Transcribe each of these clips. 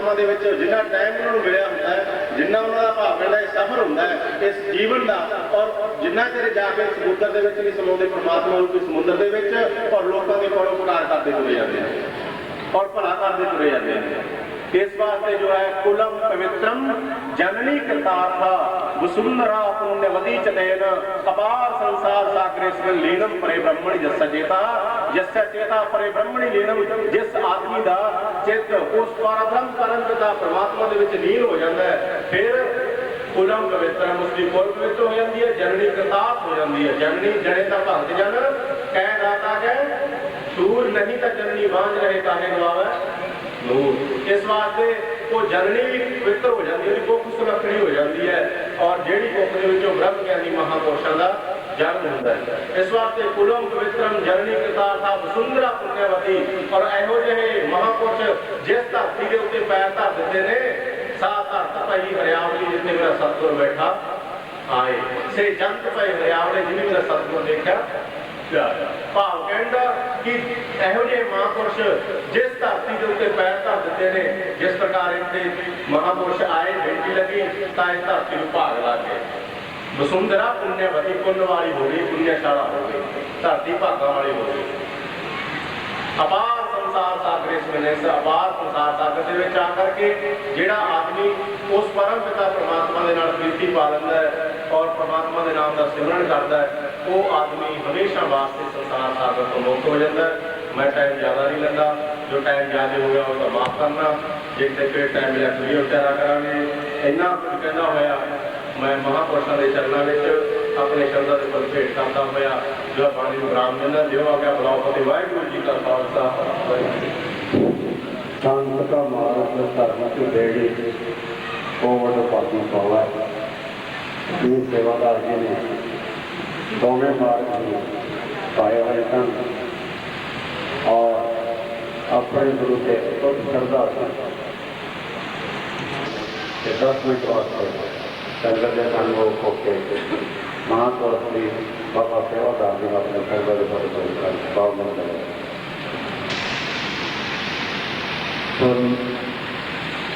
परमात्मा दे विच जिन्ना टाइम उन्होंने मिलिया हुंदा है, जिन्ना उन्होंने भावें दा सफर हुंदा है इस जीवन का, और जिन्ना चਿਰ जाके समुद्र दे विच नहीं समाउंदे परमात्मा रूपी समुद्र दे विच, और लोगों के कोलों पुकार करते तुरे जाते हैं और भला करते तुरे जाते हैं। इस वास्ते जो है कुलम पवित्रम जननी कृतार्था वसुंधरा पुण्यवती चतेन अपार संसार सागरेश्वर लीनम परे ब्रह्मणि जस्सा चेता परे ब्रह्मणि लीनम, जिस आदमी का चित्त उस परब्रह्म परम पिता परमात्मा दे विच लीन हो जाता है, फिर कुलम पवित्रम उसकी कुल पवित्र हो जाती है, जननी कृतार्थ हो जाती है। जननी जने का भगत जन कह दाता कह सूर नहीं तो जननी बांझ रहे काहे गवावे नूर। इस वास्ते वो जननी भी पवित्र हो जाती है, कुख सुलखणी हो जाती है, और जेड़ी कुख दे विचों ब्रह्म ज्ञानी महापुरुषों का जन्म होता है। इस वास्ते कुलम पवित्रम जननी कृतार्था वसुंधरा पुण्यवती, और इहो जिहे महापुरुष जिस धरती के उत्ते पैर धर दिते ने, सा धरत पई हरियावली जिथे मेरा सतगुर बैठा आए, से जंत पई हरियावली जिन्हें मेरा सतगुर देखा भाव कहता कि इहो जिहे महापुरुष जिस धरती के उत्ते पैर धर दिते ने, जिस प्रकार इत्थे महापुरुष आए बेटी लगी तो इस धरती को भाग लग गए। वसुंधरा पुण्यवती पुण्य वाली हो गई, पुण्यशाला हो गई, धरती भागा वाली हो गई। अपार संसार सागर इस महीने से अपार संसार सागर के विच आकर के जिहड़ा आदमी उस परम पिता परमात्मा के नाल प्रीति पा लैंदा है और परमात्मा के नाम का सिमरन करता है, वो आदमी हमेशा वास्ते संसार सागर तो मुक्त हो जाता है। मैं टाइम ज़्यादा नहीं लेंदा, जो टाइम ज़्यादा हो गया उसका माफ़ करना, जे फिर टाइम मिला फिर उचारा करांगे। इन्ना कुछ कहना होया मैं महापुरुषों के चरणों में अपने शब्दों के बल भेंट करता हुआ जो पानी विराम देना जो आ गया बुलाओ फतेह। वाहिगुरू जी का खालसा संत का मार्ग धर्म की बेड़ी कोवट पाती पावा। ये सेवादार जी ने दोवें मार्ग पाए हुए सन और अपने गुरु के खुद श्रद्धा से 10 मिनट वास्ते संगत के अनुभव को के महापुरुष की बाबा सेवादार जी अपने संगत के भाव में करें।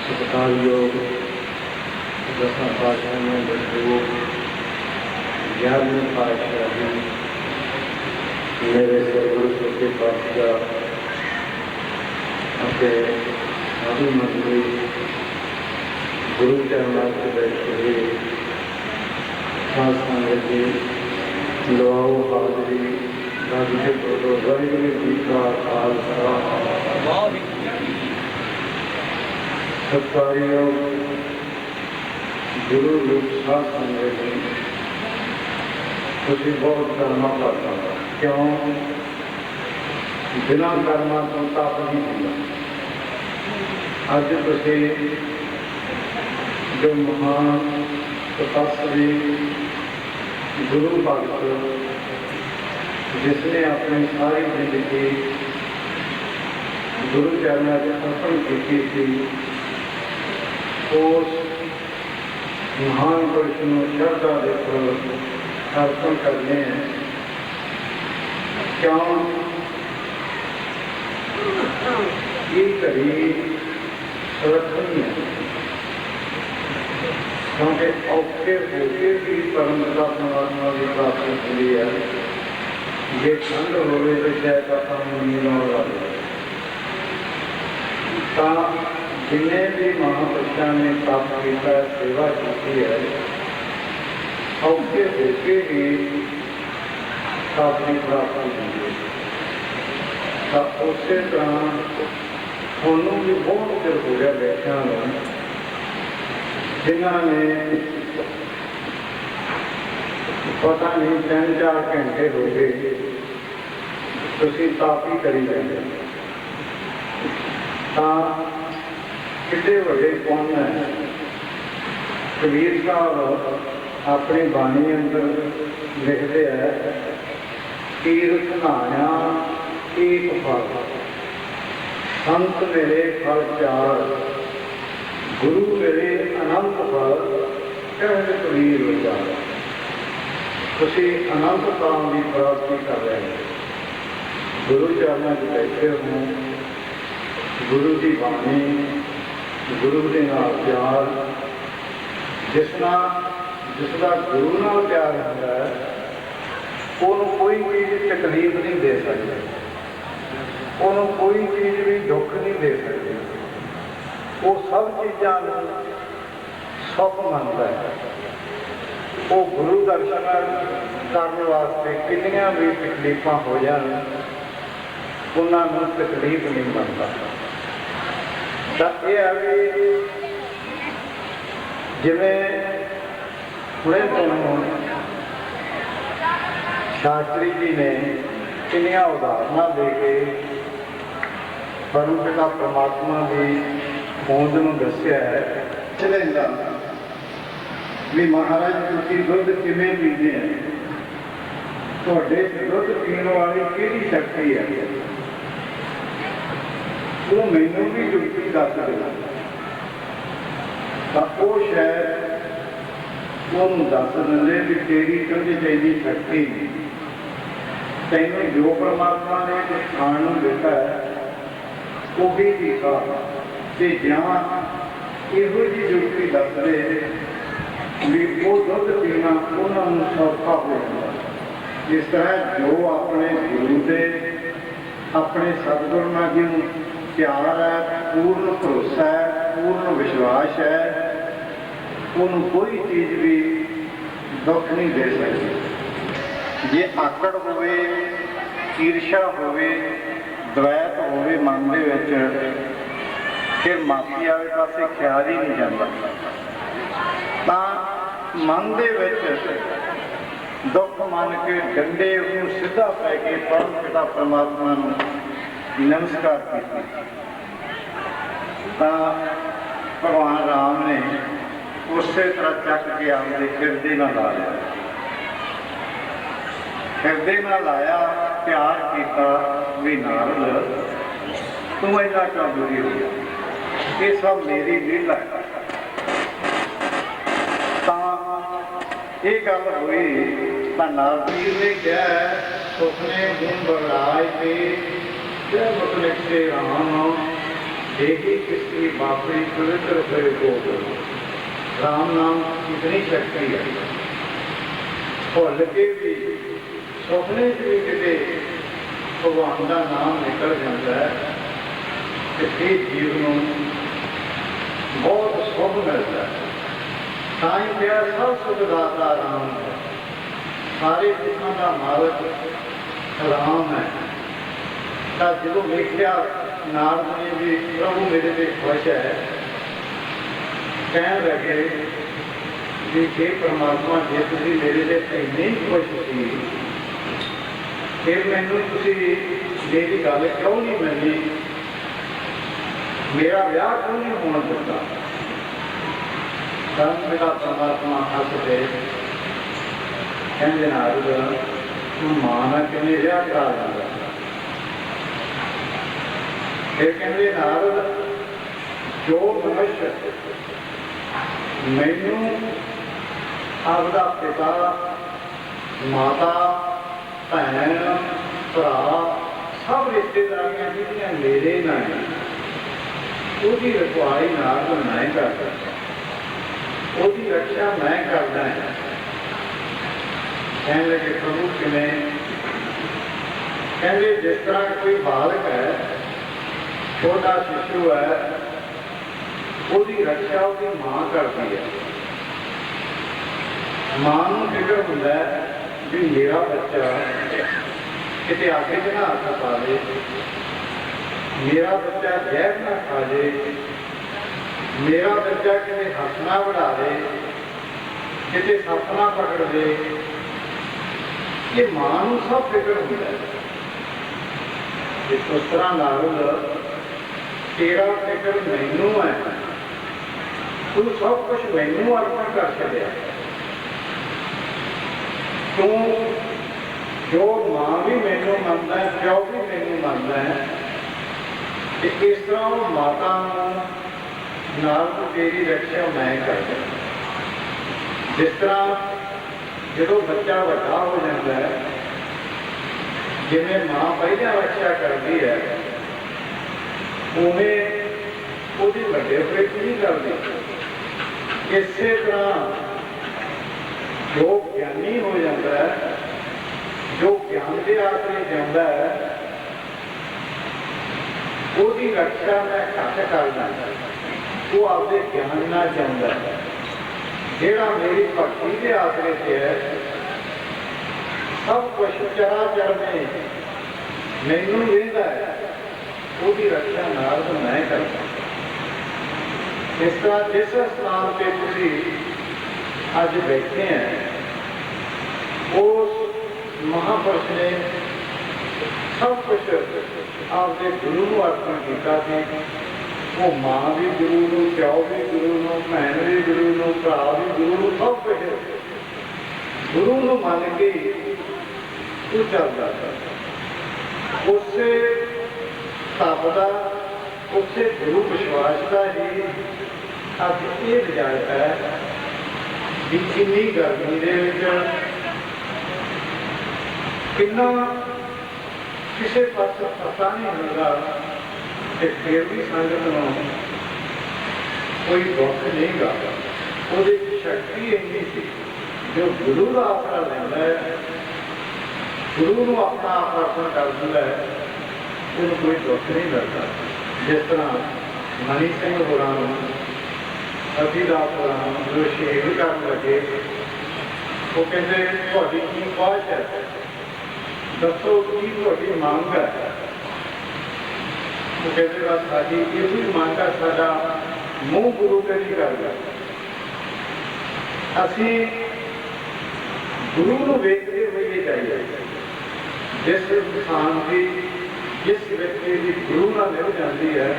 सत्कार योग 10वां पातशाह में बंधुओं 11वें पातशाह मेरे से गुरु के पातशाह अपने आदि मंदिर गुरु चरणों से बैठे हुए खास संगत जी लोआओ हाजरी राजनीतिक बोलो वाहिगुरू जी का खालसा सत्कारियों गुरु रूप साथ संगत जी तुझे बहुत कर्मा करता क्यों बिना कर्मा तो तप नहीं दिया। अज तुझे जो महान तपस्वी गुरु भगत जिसने अपनी सारी जिंदगी गुरु चरणों में अर्पण की थी, उस महान पुरुष को श्रद्धा देखो अर्पण करने हैं। क्यों ये कभी सुरक्षणीय है क्योंकि औखे होके भी परंपरा परमात्मा की प्राप्ति मिली है। ये ठंड हो गई तो शायद नींद जिन्हें भी महापुरुषों ने प्राप्त किया सेवा की है औखे होके भी प्राप्ति प्राप्ति मिली है। उस तरह थोनों भी बहुत चिर हो गया बैठा जिन्होंने पता नहीं 3-4 घंटे हो गए तुसी तापी करी जाते कि बड़े कौन है। कबीर साहब अपनी बाणी अंदर लिखते हैं तीर्थ नहाया एक फल संत मेरे फल 4 गुरु मेरे अनंत फल कहते कबीर विचार। तुसी अनंत काम की प्राप्ति कर रहे हैं। गुरु चरणों में बैठे हो, गुरु की बाणी ਗੁਰੂ ਦੇ ਨਾਲ ਪਿਆਰ, ਜਿਸ ਦਾ ਗੁਰੂ ਨਾਲ ਪਿਆਰ ਹੁੰਦਾ ਹੈ, ਉਹਨੂੰ ਕੋਈ ਚੀਜ਼ ਤਕਲੀਫ ਨਹੀਂ ਦੇ ਸਕਦੀ, ਉਹਨੂੰ ਕੋਈ ਚੀਜ਼ ਵੀ ਦੁੱਖ ਨਹੀਂ ਦੇ ਸਕਦੀ। ਉਹ ਸਭ ਚੀਜ਼ਾਂ ਨੂੰ ਸੁੱਖ ਮੰਨਦਾ ਹੈ। ਉਹ ਗੁਰੂ ਦਰਸ਼ਨ ਕਰਨ ਵਾਸਤੇ ਕਿੰਨੀਆਂ ਵੀ ਤਕਲੀਫਾਂ ਹੋ ਜਾਣ, ਉਹਨਾਂ ਨੂੰ ਤਕਲੀਫ ਨਹੀਂ ਮੰਨਦਾ। ਤਾਂ ਇਹ ਹੈ ਵੀ ਜਿਵੇਂ ਹੁਣੇ ਤੁਹਾਨੂੰ ਸ਼ਾਸਤਰੀ ਜੀ ਨੇ ਕਿੰਨੀਆਂ ਉਦਾਹਰਨਾਂ ਦੇ ਕੇ ਪਰਮ ਪਿਤਾ ਪਰਮਾਤਮਾ ਦੀ ਹੋਂਦ ਨੂੰ ਦੱਸਿਆ ਹੈ। ਚਲੇਗਾ ਵੀ ਮਹਾਰਾਜ ਤੁਸੀਂ ਦੁੱਧ ਕਿਵੇਂ ਪੀਂਦੇ ਆ, ਤੁਹਾਡੇ ਦੁੱਧ ਪੀਣ ਵਾਲੀ ਕਿਹੜੀ ਸ਼ਕਤੀ ਹੈ, ਉਹ ਮੈਨੂੰ ਵੀ ਜੁਗਤੀ ਦੱਸ ਦਿਓ। ਤਾਂ ਉਹ ਸ਼ਾਇਦ ਉਹਨੂੰ ਦੱਸ ਦਿੰਦੇ ਵੀ ਤੇਰੀ ਕਹਿੰਦੇ ਚਾਹੀਦੀ ਸ਼ਕਤੀ ਤੈਨੂੰ ਜੋ ਪਰਮਾਤਮਾ ਨੇ ਖਾਣ ਨੂੰ ਦਿੱਤਾ ਹੈ ਉਹ ਵੀ ਦਿਖਾ, ਤੇ ਜਾਂ ਇਹੋ ਜਿਹੀ ਜੁਗਤੀ ਦੱਸਦੇ ਵੀ ਉਹ ਦੁੱਧ ਪੀਣਾ ਉਹਨਾਂ ਨੂੰ ਸੌਖਾ ਹੋ ਜਾਂਦਾ। ਇਸ ਤਰ੍ਹਾਂ ਜੋ ਆਪਣੇ ਗੁਰੂ ਦੇ ਆਪਣੇ ਸਤਿਗੁਰੂ ਨਾਲ ਜਿਹਨੂੰ ਪਿਆਰ ਹੈ, ਪੂਰਨ ਭਰੋਸਾ ਹੈ, ਪੂਰਨ ਵਿਸ਼ਵਾਸ ਹੈ, ਉਹਨੂੰ ਕੋਈ ਚੀਜ਼ ਵੀ ਦੁੱਖ ਨਹੀਂ ਦੇ ਸਕਦੀ। ਜੇ ਆਕੜ ਹੋਵੇ, ਈਰਸ਼ਾ ਹੋਵੇ, ਦਵੈਤ ਹੋਵੇ ਮਨ ਦੇ ਵਿੱਚ, ਫਿਰ ਮਾਫੀ ਵਾਲੇ ਪਾਸੇ ਖਿਆਲ ਹੀ ਨਹੀਂ ਜਾਂਦਾ। ਤਾਂ ਮਨ ਦੇ ਵਿੱਚ ਦੁੱਖ ਮੰਨ ਕੇ ਡੰਡੇ ਉਹਨੂੰ ਸਿੱਧਾ ਪੈ ਕੇ ਪਰਮ ਪਿਤਾ ਪਰਮਾਤਮਾ ਨੂੰ ਨਮਸਕਾਰ ਕੀਤੀ। ਤਾਂ ਭਗਵਾਨ ਰਾਮ ਨੇ ਉਸੇ ਤਰ੍ਹਾਂ ਚੱਕ ਕੇ ਆਪਦੇ ਹਿਰਦੇ ਨਾਲ ਲਾ ਲਿਆ, ਹਿਰਦੇ ਨਾਲ ਲਾਇਆ, ਪਿਆਰ ਕੀਤਾ ਵੀ ਨਾਰਦ ਤੂੰ ਇੰਨਾ ਕਿਉਂ ਦੁਖੀ ਹੋ ਗਿਆ, ਇਹ ਸਭ ਮੇਰੀ ਲੀਲਾ ਹੈ। ਤਾਂ ਇਹ ਗੱਲ ਹੋਈ ਤਾਂ ਨਾਰਦ ਜੀ ਨੇ ਕਿਹਾ ਸੁਪਨੇ ਗੁਣ ਬਗੜਾਏ ਤੇ ਜੈ ਮਤਲਬ ਸੇ ਰਾਮ ਦੇਖੀ ਕਿਸੀ ਬਾਪਰੀ ਪਵਿੱਤਰ ਹੋਏ ਗੋ। ਰਾਮ ਨਾਮ ਕਿਤਨੀ ਸ਼ਕਤੀ ਹੈ, ਭੁੱਲ ਕੇ ਵੀ ਸੁਪਨੇ 'ਚ ਵੀ ਕਿਤੇ ਭਗਵਾਨ ਦਾ ਨਾਮ ਨਿਕਲ ਜਾਂਦਾ ਹੈ ਤੇ ਫਿਰ ਜੀਵ ਨੂੰ ਬਹੁਤ ਸੁੱਖ ਮਿਲਦਾ ਹੈ। ਤਾਂ ਹੀ ਕਿਹਾ ਸਭ ਸੁਖ ਦਾਤਾ ਰਾਮ ਹੈ, ਸਾਰੇ ਸੁੱਖਾਂ ਦਾ ਮਾਲਕ ਰਾਮ ਹੈ। ਤਾਂ ਜਦੋਂ ਵੇਖਿਆ ਨਾਰਦ ਨੇ ਵੀ ਪ੍ਰਭੂ ਮੇਰੇ ਤੇ ਖੁਸ਼ ਹੈ, ਕਹਿਣ ਲੱਗੇ ਵੀ हे ਪਰਮਾਤਮਾ ਜੇ ਤੁਸੀਂ ਮੇਰੇ ਤੇ ਇੰਨੇ ਹੀ ਖੁਸ਼ ਸੀ, ਫਿਰ ਮੈਨੂੰ ਤੁਸੀਂ ਮੇਰੀ ਗੱਲ ਕਿਉਂ ਨਹੀਂ ਮੰਨੀ, ਮੇਰਾ ਵਿਆਹ ਕਿਉਂ ਨਹੀਂ ਹੋਣ ਦਿੱਤਾ। ਤਾਂ ਮੇਰਾ ਪਰਮਾਤਮਾ ਹੱਸ ਕੇ ਕਹਿੰਦੇ ਨਾਰਦ ਤੂੰ ਮਾਂ ਨਾਲ ਕਿਵੇਂ ਵਿਆਹ ਕਰਾ ਲੈਂਦਾ। ਫਿਰ ਕਹਿੰਦੇ ਨਾਰਦ ਜੋ ਮਨੁੱਖ ਮੈਨੂੰ ਆਪਦਾ ਪਿਤਾ, ਮਾਤਾ, ਭੈਣ, ਭਰਾ ਸਭ ਰਿਸ਼ਤੇਦਾਰੀਆਂ ਜਿਹੜੀਆਂ ਮੇਰੇ ਨਾਲ ਉਹਦੀ ਰਖਵਾਲੀ ਨਾਰਦ ਮੈਂ ਕਰਦਾ, ਉਹਦੀ ਰੱਖਿਆ ਮੈਂ ਕਰਦਾ ਹਾਂ। ਕਹਿਣ ਲੱਗੇ ਪ੍ਰਭੂ ਕਿਵੇਂ? ਕਹਿੰਦੇ ਜਿਸ ਤਰ੍ਹਾਂ ਕੋਈ ਬਾਲਕ ਹੈ, ਛੋਟਾ ਸ਼ਿਸ਼ੂ ਹੈ, ਉਹਦੀ ਰੱਖਿਆ ਉਹਦੀ ਮਾਂ ਕਰਦੀ ਹੈ। ਮਾਂ ਨੂੰ ਫਿਕਰ ਹੁੰਦਾ ਵੀ ਮੇਰਾ ਬੱਚਾ ਕਿਤੇ ਅੱਗੇ 'ਚ ਨਾ ਹੱਥ ਪਾ ਦੇ, ਮੇਰਾ ਬੱਚਾ ਜ਼ਹਿਰ ਨਾ ਖਾ ਜੇ, ਮੇਰਾ ਬੱਚਾ ਕਿਤੇ ਹੱਥ ਨਾ ਵੜਾ ਦੇ, ਕਿਤੇ ਸੱਪ ਨਾ ਪਕੜ ਦੇ। ਇਹ ਮਾਂ ਨੂੰ ਸਭ ਫਿਕਰ ਹੁੰਦਾ ਹੈ। ਇਸ ਤਰ੍ਹਾਂ ਨਾਰਦ ਤੇਰਾ ਫਿਕਰ ਮੈਨੂੰ ਹੈ, ਤੂੰ ਸਭ ਕੁਛ ਮੈਨੂੰ ਅਰਪਣ ਕਰ ਛੱਡਿਆ। ਤੂੰ ਜੋ ਮਾਂ ਵੀ ਮੈਨੂੰ ਮੰਨਦਾ ਹੈ, ਪਿਓ ਵੀ ਮੈਨੂੰ ਮੰਨਦਾ ਹੈ, ਤੇ ਇਸ ਤਰ੍ਹਾਂ ਉਹ ਮਾਤਾ ਨੂੰ ਨਾਲ ਤੇਰੀ ਰੱਖਿਆ ਮੈਂ ਕਰਦਾ। ਜਿਸ ਤਰ੍ਹਾਂ ਜਦੋਂ ਬੱਚਾ ਵੱਡਾ ਹੋ ਜਾਂਦਾ ਹੈ, ਜਿਵੇਂ ਮਾਂ ਪਹਿਲਾਂ ਰੱਖਿਆ ਕਰਦੀ ਹੈ, ਉਵੇਂ ਉਹਦੀ ਵੱਡੇ ਵਿੱਚ ਨਹੀਂ ਕਰਦੀ। ਇਸੇ ਤਰ੍ਹਾਂ ਜੋ ਗਿਆਨੀ ਹੋ ਜਾਂਦਾ ਹੈ, ਜੋ ਗਿਆਨ ਦੇ ਆਸਰੇ ਜਾਂਦਾ ਹੈ, ਉਹਦੀ ਰੱਖਿਆ ਮੈਂ ਘੱਟ ਕਰਦਾ, ਉਹ ਆਪਦੇ ਗਿਆਨ ਨਾਲ ਚਾਹੁੰਦਾ ਹੈ। ਜਿਹੜਾ ਮੇਰੀ ਭਗਤੀ ਦੇ ਆਸਰੇ ਤੇ ਹੈ, ਸਭ ਕੁਛ ਚਰਾਚਰ ਨੇ ਮੈਨੂੰ ਵੇਂਦਾ ਹੈ, ਉਹਦੀ ਰੱਖਿਆ ਨਾਲ ਮੈਂ ਕਰਦਾ। ਇਸ ਤਰ੍ਹਾਂ ਜਿਸ ਸਥਾਨ ਤੇ ਤੁਸੀਂ ਅੱਜ ਬੈਠੇ ਹੈ, ਉਸ ਮਹਾਂਪੁਰਸ਼ ਨੇ ਸਭ ਕੁਛ ਆਪਦੇ ਗੁਰੂ ਨੂੰ ਅਰਪਣ ਕੀਤਾ ਸੀ। ਉਹ ਮਾਂ ਵੀ ਗੁਰੂ ਨੂੰ, ਪਿਓ ਵੀ ਗੁਰੂ ਨੂੰ, ਭੈਣ ਵੀ ਗੁਰੂ ਨੂੰ, ਭਰਾ ਵੀ ਗੁਰੂ ਨੂੰ, ਸਭ ਕੁਛ ਗੁਰੂ ਨੂੰ ਮੰਨ ਕੇ ਉਹ ਚੱਲਦਾ। ਉਸੇ ਤਪ ਦਾ, ਉਸੇ ਗੁਰੂ ਵਿਸ਼ਵਾਸ ਦਾ ਹੀ ਅੱਜ ਇਹ ਰਿਜ਼ਲਟ ਹੈ ਕਿ ਕਿੰਨੀ ਗਰਮੀ ਦੇ ਵਿੱਚ ਕਿੰਨਾ ਕਿਸੇ ਪਾਸੇ ਪਤਾ ਨਹੀਂ ਹੁੰਦਾ ਤੇ ਫਿਰ ਵੀ ਸੰਗਤ ਨੂੰ ਕੋਈ ਦੁੱਖ ਨਹੀਂ ਗਾ। ਉਹਦੀ ਸ਼ਕਤੀ ਇੰਨੀ ਸੀ, ਜੋ ਗੁਰੂ ਦਾ ਆਸਰਾ ਲੈਂਦਾ ਹੈ, ਗੁਰੂ ਨੂੰ ਆਪਣਾ ਅਰਪਣ ਕਰ ਦਿੰਦਾ ਹੈ, ਉਹਨੂੰ ਕੋਈ ਦੁੱਖ ਨਹੀਂ ਲੱਗਦਾ। ਜਿਸ ਤਰ੍ਹਾਂ ਮਨੀ ਸਿੰਘ ਹੋਰਾਂ ਨੂੰ, ਅਤੀਦਾਸ ਹੋਰਾਂ ਨੂੰ ਜੋ ਸ਼ਹੀਦ ਕਰਨ ਲੱਗੇ, ਉਹ ਕਹਿੰਦੇ ਤੁਹਾਡੀ ਕੀ ਖੁਆਇਸ਼ ਹੈ, ਦੱਸੋ ਕੀ ਤੁਹਾਡੀ ਮੰਗ ਹੈ। ਉਹ ਕਹਿੰਦੇ ਬਸ ਸਾਡੀ ਇਹ ਵੀ ਮੰਗ ਹੈ, ਸਾਡਾ ਮੂੰਹ ਗੁਰੂ ਤੇ ਨਹੀਂ ਕਰਦਾ, ਅਸੀਂ ਗੁਰੂ ਨੂੰ ਵੇਖਦੇ ਹੋਈਏ ਚਾਹੀਏ। ਜਿਸ ਇਨਸਾਨ ਦੀ, ਜਿਸ ਵਿਅਕਤੀ ਦੀ ਗੁਰੂ ਨਾਲ ਮਿਲ ਜਾਂਦੀ ਹੈ,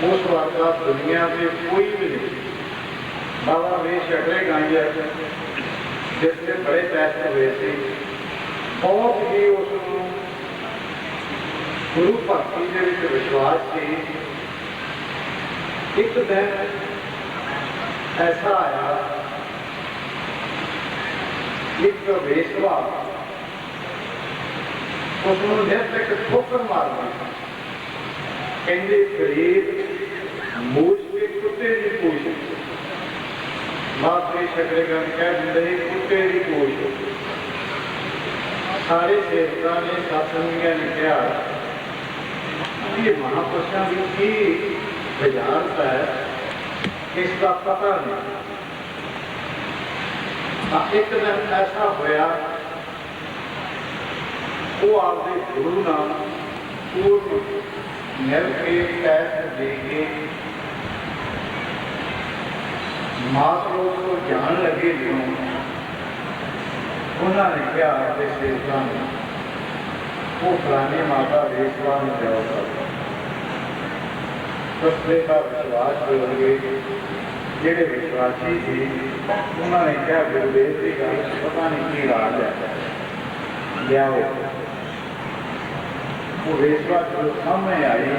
ਉਸ ਵਰਗਾ ਦੁਨੀਆ ਤੇ ਕੋਈ ਵੀ ਨਹੀਂ। ਬਾਬਾ ਵੇਸ਼ ਅਗਲੇ ਗਾਂਜਾ ਜਿਸ ਦੇ ਬੜੇ ਟੈਸਟ ਹੋਏ ਸੀ, ਬਹੁਤ ਹੀ ਉਸ ਨੂੰ ਗੁਰੂ ਭਗਤੀ ਦੇ ਵਿੱਚ ਵਿਸ਼ਵਾਸ ਸੀ। ਇੱਕ ਦਿਨ ਐਸਾ ਆਇਆ, ਇੱਕ ਵੇਸ਼ਵਾ ਉਸ ਨੂੰ ਨਿਤ ਇੱਕ ਠੋਕਰ ਮਾਰਦੀ, ਕਹਿੰਦੇ ਗਰੀਬ ਮੂਛ ਕੇ ਕੁੱਤੇ ਦੀ ਪੂਛ। ਬਾਬੇ ਸ਼ਕਰੇ ਗੱਲ ਕਹਿ ਦਿੰਦੇ ਕੁੱਤੇ ਦੀ ਪੂਛ। ਸਾਰੇ ਸੇਵਕਾਂ ਨੇ, ਸਤਸੰਗੀਆਂ ਨੇ ਕਿਹਾ ਇਹ ਮਹਾਂਪੁਰਸ਼ਾਂ ਦੀ ਕੀ ਬਜ਼ਾਰਤ ਹੈ, ਇਸ ਦਾ ਪਤਾ ਨਹੀਂ। ਤਾਂ ਇੱਕ ਦਿਨ ਐਸਾ ਹੋਇਆ, ਉਹ ਆਪਦੇ ਗੁਰੂ ਨਾਲ ਉਹ ਮਿਲ ਕੇ ਟੈਸਟ ਦੇ ਕੇ ਮਾਤਰੋਂ ਤੋਂ ਜਾਣ ਲੱਗੇ। ਜਿਉਂ ਉਹਨਾਂ ਨੇ ਕਿਹਾ ਆਪਣੇ ਸੇਵਕਾਂ ਨੂੰ, ਉਹ ਫਲਾਣੀ ਮਾਤਾ ਵੇਸ਼ਵਾ ਨੂੰ ਜਾਓ ਕਰੋ। ਉਸਦੇ ਦਾ ਵਿਸ਼ਵਾਸ ਕਰੋਗੇ। ਜਿਹੜੇ ਵਿਸ਼ਵਾਸੀ ਸੀ ਉਹਨਾਂ ਨੇ ਕਿਹਾ ਗੁਰਦੇਵ ਦੀ ਗੱਲ ਪਤਾ ਨਹੀਂ ਕੀ ਰਾਜ ਹੈ, ਲਿਆਓ। ਉਹ ਵੇਸ਼ਵਾ ਜਦੋਂ ਸਾਹਮਣੇ ਆਈ,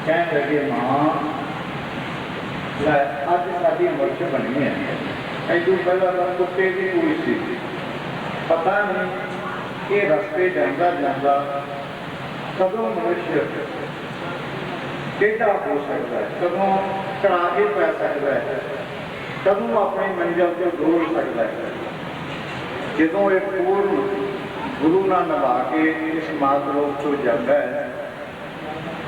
ਕਹਿਣ ਲੱਗੇ ਮਾਂ ਲੈ ਅੱਜ ਸਾਡੀ ਮੁਰਸ਼ ਬਣੀ ਹੈ, ਐਦੋਂ ਪਹਿਲਾਂ ਤਾਂ ਕੁੱਤੇ ਦੀ ਪੂਰੀ ਸੀ। ਪਤਾ ਨਹੀਂ ਇਹ ਰਸਤੇ ਜਾਂਦਾ ਜਾਂਦਾ ਕਦੋਂ ਮਨੁੱਖ ਕਿਹੜਾ ਹੋ ਸਕਦਾ ਹੈ, ਕਦੋਂ ਕੜਾਕੇ ਪੈ ਸਕਦਾ ਹੈ, ਕਦੋਂ ਆਪਣੀ ਮੰਜ਼ਿਲ ਤੋਂ ਡੋਲ ਸਕਦਾ ਹੈ। ਜਦੋਂ ਇਹ ਪੂਰਨ ਗੁਰੂ ਨਾਲ ਨਿਭਾ ਕੇ ਇਸ ਮਾਤ ਲੋਕ ਤੋਂ ਜਾਂਦਾ ਹੈ,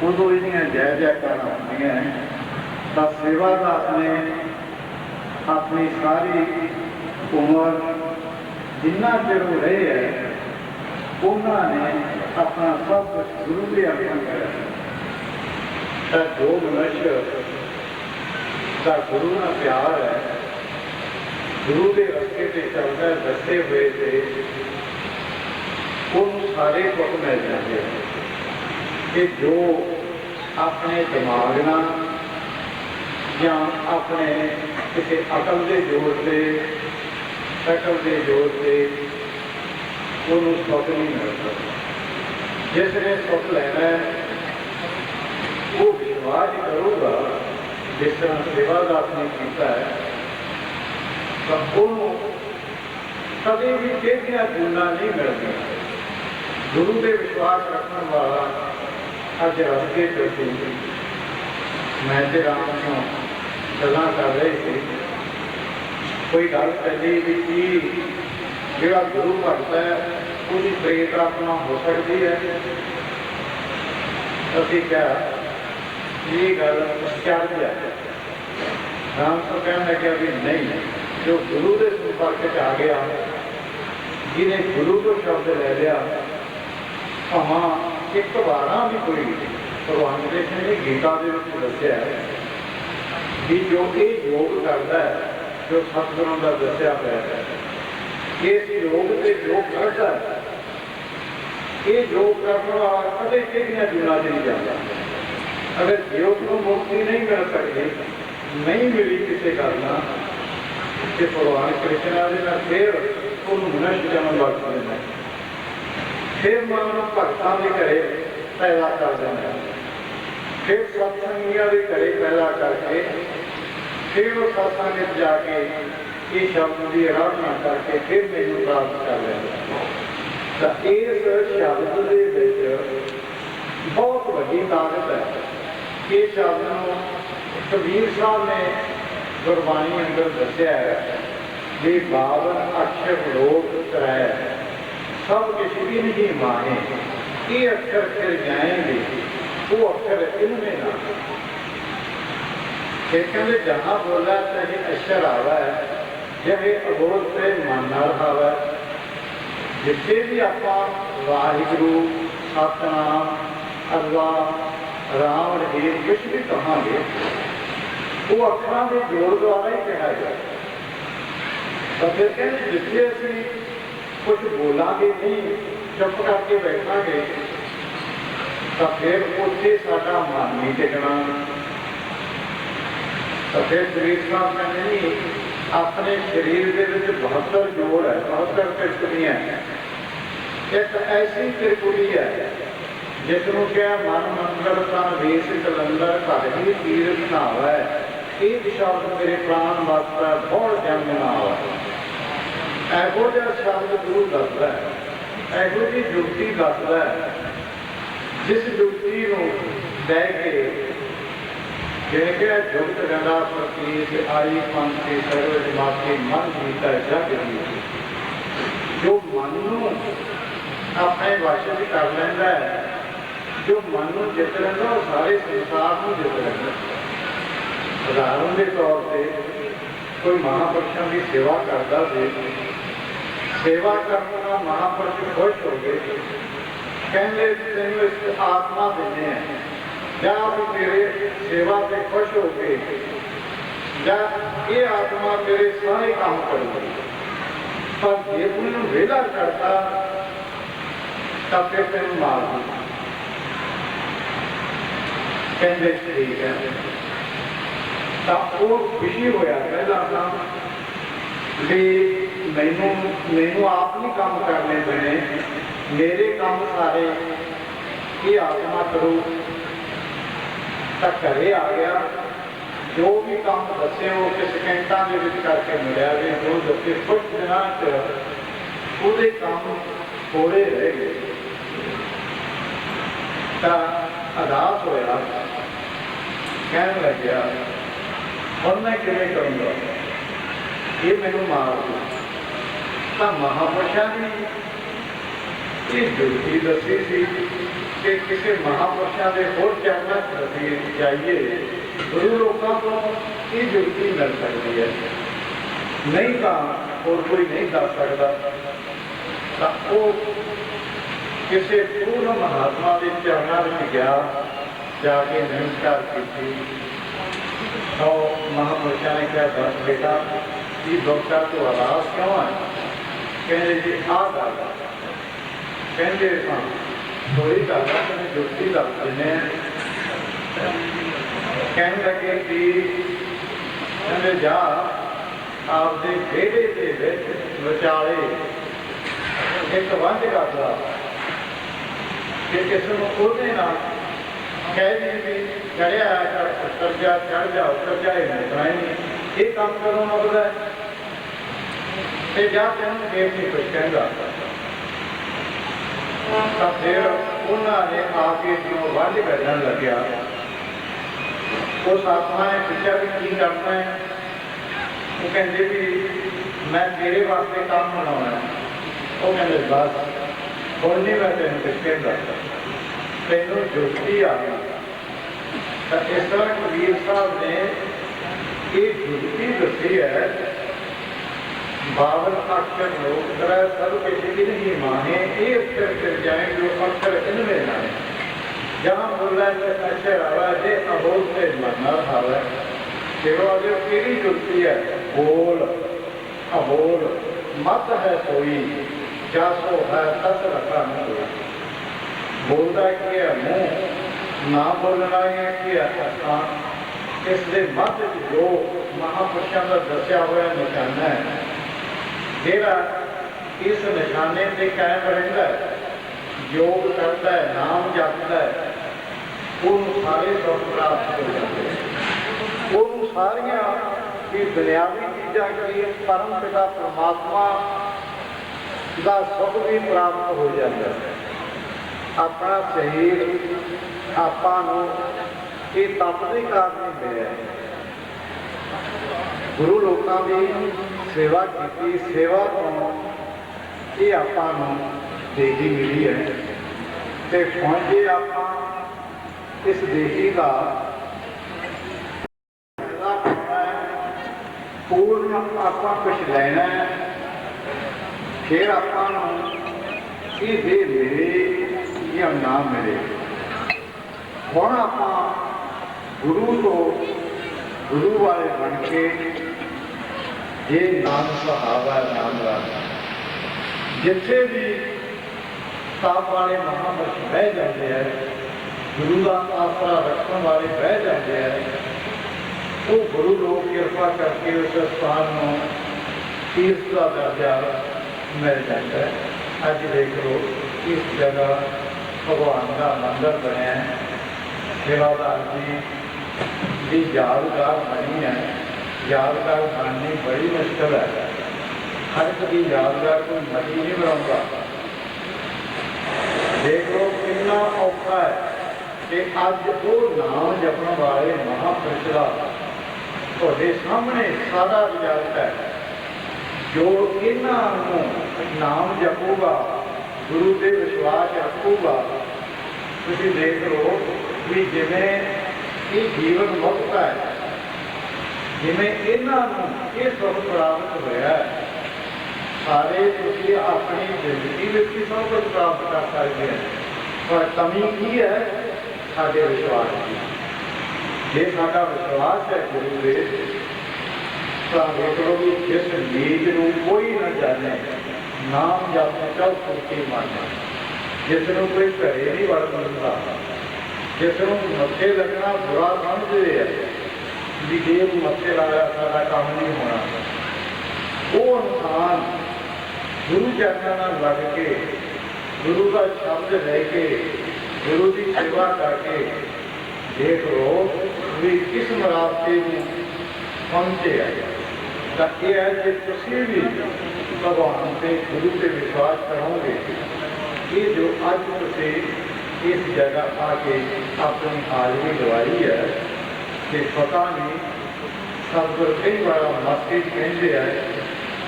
ਉਦੋਂ ਇਹਦੀਆਂ ਜੈ ਜੈਕਾਰਾਂ ਹੁੰਦੀਆਂ ਹੈ। ਤਾਂ ਸੇਵਾਦਾਰ ਨੇ ਆਪਣੀ ਸਾਰੀ ਉਮਰ ਜਿੰਨਾ ਚਿਰ ਉਹ ਰਹੇ ਹੈ, ਉਹਨਾਂ ਨੇ ਆਪਣਾ ਸਭ ਕੁਝ ਗੁਰੂ ਦੇ ਅਰਪਣ ਕਰਿਆ। ਤਾਂ ਜੋ ਮਨੁੱਖ ਦਾ ਗੁਰੂ ਨਾਲ ਪਿਆਰ ਹੈ, ਗੁਰੂ ਦੇ ਰਸਤੇ ਤੇ ਚੱਲਦਾ ਹੈ, ਦੱਸੇ ਹੋਏ ਤੇ ਉਹਨੂੰ ਸਾਰੇ ਸੁੱਖ ਮਿਲ ਜਾਂਦੇ ਹਨ। ਕਿ ਜੋ ਆਪਣੇ ਦਿਮਾਗ ਨਾਲ ਜਾਂ ਆਪਣੇ ਕਿਸੇ ਅਕਲ ਦੇ ਜ਼ੋਰ ਤੇ, ਸ਼ਕਲ ਦੇ ਜ਼ੋਰ ਤੇ ਉਹਨੂੰ ਸੁੱਖ ਨਹੀਂ ਮਿਲਦਾ। ਜਿਸ ਨੇ ਸੁੱਖ ਲੈਣਾ ਹੈ ਉਹ ਵਿਸ਼ਵਾਸ ਕਰੂਗਾ, ਜਿਸ ਤਰ੍ਹਾਂ ਸੇਵਾਦਾਰ ਨੇ ਕੀਤਾ ਹੈ, ਤਾਂ ਉਹਨੂੰ ਕਦੇ ਵੀ ਕਿਹੜੀਆਂ ਗੁਣਾਂ ਨਹੀਂ ਮਿਲਦੀਆਂ। ਗੁਰੂ ਦੇ ਵਿਸ਼ਵਾਸ ਰੱਖਣ ਵਾਲਾ ਅੱਜ ਰਸਤੇ ਤੇ मैं ते राम ਨੂੰ ਗੱਲਾਂ ਕਰ ਰਹੇ ਸੀ। ਕੋਈ ਗੱਲ ਚੱਲੀ ਵੀ ਕੀ ਜਿਹੜਾ ਗੁਰੂ ਭਗਤ ਹੈ ਉਹਦੀ ਪ੍ਰੇਤ ਆਤਮਾ ਹੋ ਸਕਦੀ ਹੈ। ਅਸੀਂ ਕਿਹਾ ਇਹ ਗੱਲ ਚੱਲ ਜਾ। ਰਾਮ ਤੋਂ ਕਹਿਣ ਲੱਗਿਆ ਵੀ ਨਹੀਂ, ਜੋ ਗੁਰੂ ਦੇ ਸੰਪਰਕ 'ਚ ਆ ਗਿਆ, ਜਿਹਨੇ ਗੁਰੂ ਤੋਂ ਸ਼ਬਦ ਲੈ ਲਿਆ, ਭਾਵੇਂ ਇੱਕ ਵਾਰਾਂ ਵੀ ਕੋਈ ਭਗਵਾਨ ਕ੍ਰਿਸ਼ਨ ਨੇ ਗੀਤਾ ਦੇ ਵਿੱਚ ਦੱਸਿਆ ਵੀ ਜੋ ਇਹ ਯੋਗ ਕਰਦਾ ਹੈ, ਜੋ ਸਤਿਗੁਰਾਂ ਦਾ ਦੱਸਿਆ ਹੋਇਆ ਹੈ, ਇਸ ਯੋਗ ਤੇ ਜੋ ਕਰਦਾ ਹੈ, ਇਹ ਯੋਗ ਕਰਨ ਵਾਲਾ ਕਦੇ ਕਿਹੜੀਆਂ ਜੂਨਾਂ 'ਚ ਨਹੀਂ ਜਾਂਦਾ। ਅਗਰ ਯੋਗ ਨੂੰ ਮੁਕਤੀ ਨਹੀਂ ਮਿਲ ਸਕਦੀ, ਨਹੀਂ ਮਿਲੀ ਕਿਸੇ ਗੱਲ ਨਾਲ, ਤੇ ਭਗਵਾਨ ਕ੍ਰਿਸ਼ਨ ਦੇ ਨਾਲ ਫਿਰ ਉਹਨੂੰ ਮਨੁੱਖ ਜਨਮ ਬਖਸ਼ ਦਿੰਦਾ, ਫਿਰ ਮਨ ਨੂੰ ਭਗਤਾਂ ਦੇ ਘਰੇ ਪੈਦਾ ਕਰ ਦਿੰਦਾ, ਫਿਰ ਸਤਸੰਗੀਆਂ ਦੇ ਘਰੇ ਪੈਦਾ ਕਰਕੇ ਫਿਰ ਉਹ ਸਤਸੰਗ ਵਿੱਚ ਜਾ ਕੇ ਇਹ ਸ਼ਬਦ ਦੀ ਆਰਾਧਨਾ ਕਰਕੇ ਫਿਰ ਮੈਨੂੰ ਪ੍ਰਾਪਤ ਕਰ ਲੈਂਦਾ। ਤਾਂ ਇਸ ਸ਼ਬਦ ਦੇ ਵਿੱਚ ਬਹੁਤ ਵੱਡੀ ਤਾਕਤ ਹੈ। ਇਹ ਸ਼ਬਦ ਨੂੰ ਕਬੀਰ ਸਾਹਿਬ ਨੇ ਗੁਰਬਾਣੀ ਅੰਦਰ ਦੱਸਿਆ ਹੈ ਵੀ 52 ਅਕਸ਼ਰ ਲੋਕ ਤਰੈ ਸਭ ਕੁਛ ਵੀ ਨਹੀਂ ਮਾਨੇ, ਇਹ ਅਕਸ਼ਰ ਫਿਰ ਜਾਏਂਗੇ, वो अक्षर इनमें ना। कहते जहाँ बोला चाहे अक्षर आवा है, जब ये अबोध से मानना आवा है, जितने भी आप वाहिगुरु सतनाम अल्लाह राम रहीम कुछ भी कहांगे, वो अक्षरों के जोड़ द्वारा ही कहा जाए। तो फिर कहते जितने असी कुछ बोलांगे नहीं, चुप करके बैठांगे, तो फिर उत्थे साडा मन नहीं टिकना। तो फिर शरीर साहब कहते नहीं, अपने शरीर के 72 जोड़ है, 72 त्रिकुटियां है। एक ऐसी त्रिकुटी है जिसनों क्या मन मंगल तन वेश कलंदर घर ही तीर बनावा है। एक शब्द मेरे प्राण वास्ता बहुत जन्म ना हो, एहो जिहा शब्द गुरु दसदा है, एहो जी जुगती दसदा है, जिस जुगती लै के जिन्हें जुगत गंगा प्रतीत आई पंथी सर्व जमाती मन जीता जग जीत, जो मन अपने वश में कर लेंदा है, जो मन को जित लेंदा वो सारे संसार को जित लेंदा। उदाहरण के तौर पर कोई महापुरुषों की सेवा करता से, सेवा करने का महापुरुष खुश हो गए, कहते तेन इस आत्मा देने हैं, या भी तेरे सेवा से खुश हो गए, या ये आत्मा तेरे सारे काम करेगी, पर जे तू वेला करता तब फिर तेन मार दी। कहते ठीक है, तो वो खुशी होया पहला काम भी मैनू आप नहीं काम करने पैने, मेरे काम सारे ये आत्मा करो। तो घरे आ गया, जो भी काम दसे वो किस सेकंडा करके मिलिया गए, जो दसे कुछ दिनों वो काम थोड़े रह गए। तो अदास होया, कहने लग गया और मैं किमें करूँगा, ये मैनू मार दो। तो महापुरुषों ने ये जुगती दसी सी कि किसी महापुरुषों के होर चरणों दसी जाइए, गुरु लोगों को ये जुगती मिल सकती है, नहीं तो और कोई नहीं दस सकता। तो वो किसी पूर्ण महात्मा के चरणों में गया, जाके नमस्कार की, तो महापुरुषों ने क्या दस बेटा ये बच्चा तो अदास क्यों है? कहते जी आ गल कहते थोड़ी गल है, तुम्हें जुगती दस देने। कह लगे कि कहते जा आपके बेड़े के विचाले एक वंज करता कि किसी को कह दी भी चढ़िया उतर जा, चढ़ जा उतर जा, मुकना ही नहीं, ये काम करो मुकदा है, जा तेन फिर नहीं कुछ कहता। तो फिर उन्होंने आके जो वंज कढ़न लग्या उस आत्मा ने पूछा भी की करना है। वो कहते भी मैं तेरे वास्ते काम बनाना है। वो कहते बस हुण नहीं मैं तेन कुछ कहता, तेनों जुगती आ गई। तो इस तरह कबीर साहब ने ये जुगती दसी है, बावन अक्षर लोग तरह सब किसी की नहीं माने, ये अक्षर फिर जाए जो अक्षर इनमें ना है। जहाँ बोला है अक्षर आवा है अबोध से मरना आवा है, केवल जो केड़ी जुगती है, बोल अबोल मत है कोई जासो है तस रखा न कोई। बोलता कि है मुंह, ना बोलना है कि है इसलिए मत जो महापुरुषों का दसिया हुआ निशाना है, जेड़ा इस निशाने से कायम रहता है, योग करता है, नाम जपता है, उन सारे सुख प्राप्त हो जाते हैं। उन सारिया की दुनियावी चीज़ा की परम पिता परमात्मा का सुख भी प्राप्त हो जाता है। अपना शरीर आपां नूं ये तप के कारण नहीं मिले, गुरु लोगों की सेवा की, सेवा तो ये आपां नूं देही मिली है। तो पहुंचे आप इस देही का पूर्ण आप कुछ लेना है, फिर आप ये दे मिले या ना मिले। हुण आप गुरु तो गुरु वाले बन के ये नाम सहावा नाम राजा जिथे भी ताप वाले महापुरुष बह जाते हैं, गुरु का आसरा रखने वाले बह जाते हैं, वो गुरु लोग कृपा करके उस स्थान में तीर्थ का दर्जा मिल जाता है। अज देख लो इस जगह भगवान का मंदिर बनया है, सेवादार जी की यादगार बनी है। यादगार बननी बड़ी मुश्किल है, हर कभी यादगार कोई मती नहीं बनाऊंगा। देख लो कितना औखा है कि अज वो नाम जपने वाले महापुरुष का ਤੁਹਾਡੇ सामने सारा रिजल्ट है। जो इन्हों नाम जपूगा, गुरु के विश्वास रखूगा, तुम देख लो भी जिमें ये जीवन मुक्त है, जिमें इन्हों ये सुख प्राप्त होया, सारे तुम अपनी जिंदगी में भी सब कुछ प्राप्त कर सकते हैं। पर कमी की है साढ़े विश्वास की। जे साडा विश्वास है गुरु के, तो देख लो भी जिस नीच को कोई न जाने, नाम जप चल फुलके मारना, जिसनों कोई घरे नहीं वड़ सकता, जिसनों मत्थे लगना बुरा समझते हैं भी जे मत्थे लाया सारा काम नहीं होना, वो इंसान गुरु चरणों लग के, गुरु का शब्द लेके, गुरु की सेवा करके देख लो भी किस रास्ते में पहुंचे है। तो यह है कि तुम भी भगवान से गुरु से विश्वास करोगे, ये जो अज तुम इस जगह आके अपनी हाजरी दवाई है कि पता नहीं सतगुर कई बार मैसेज कहते हैं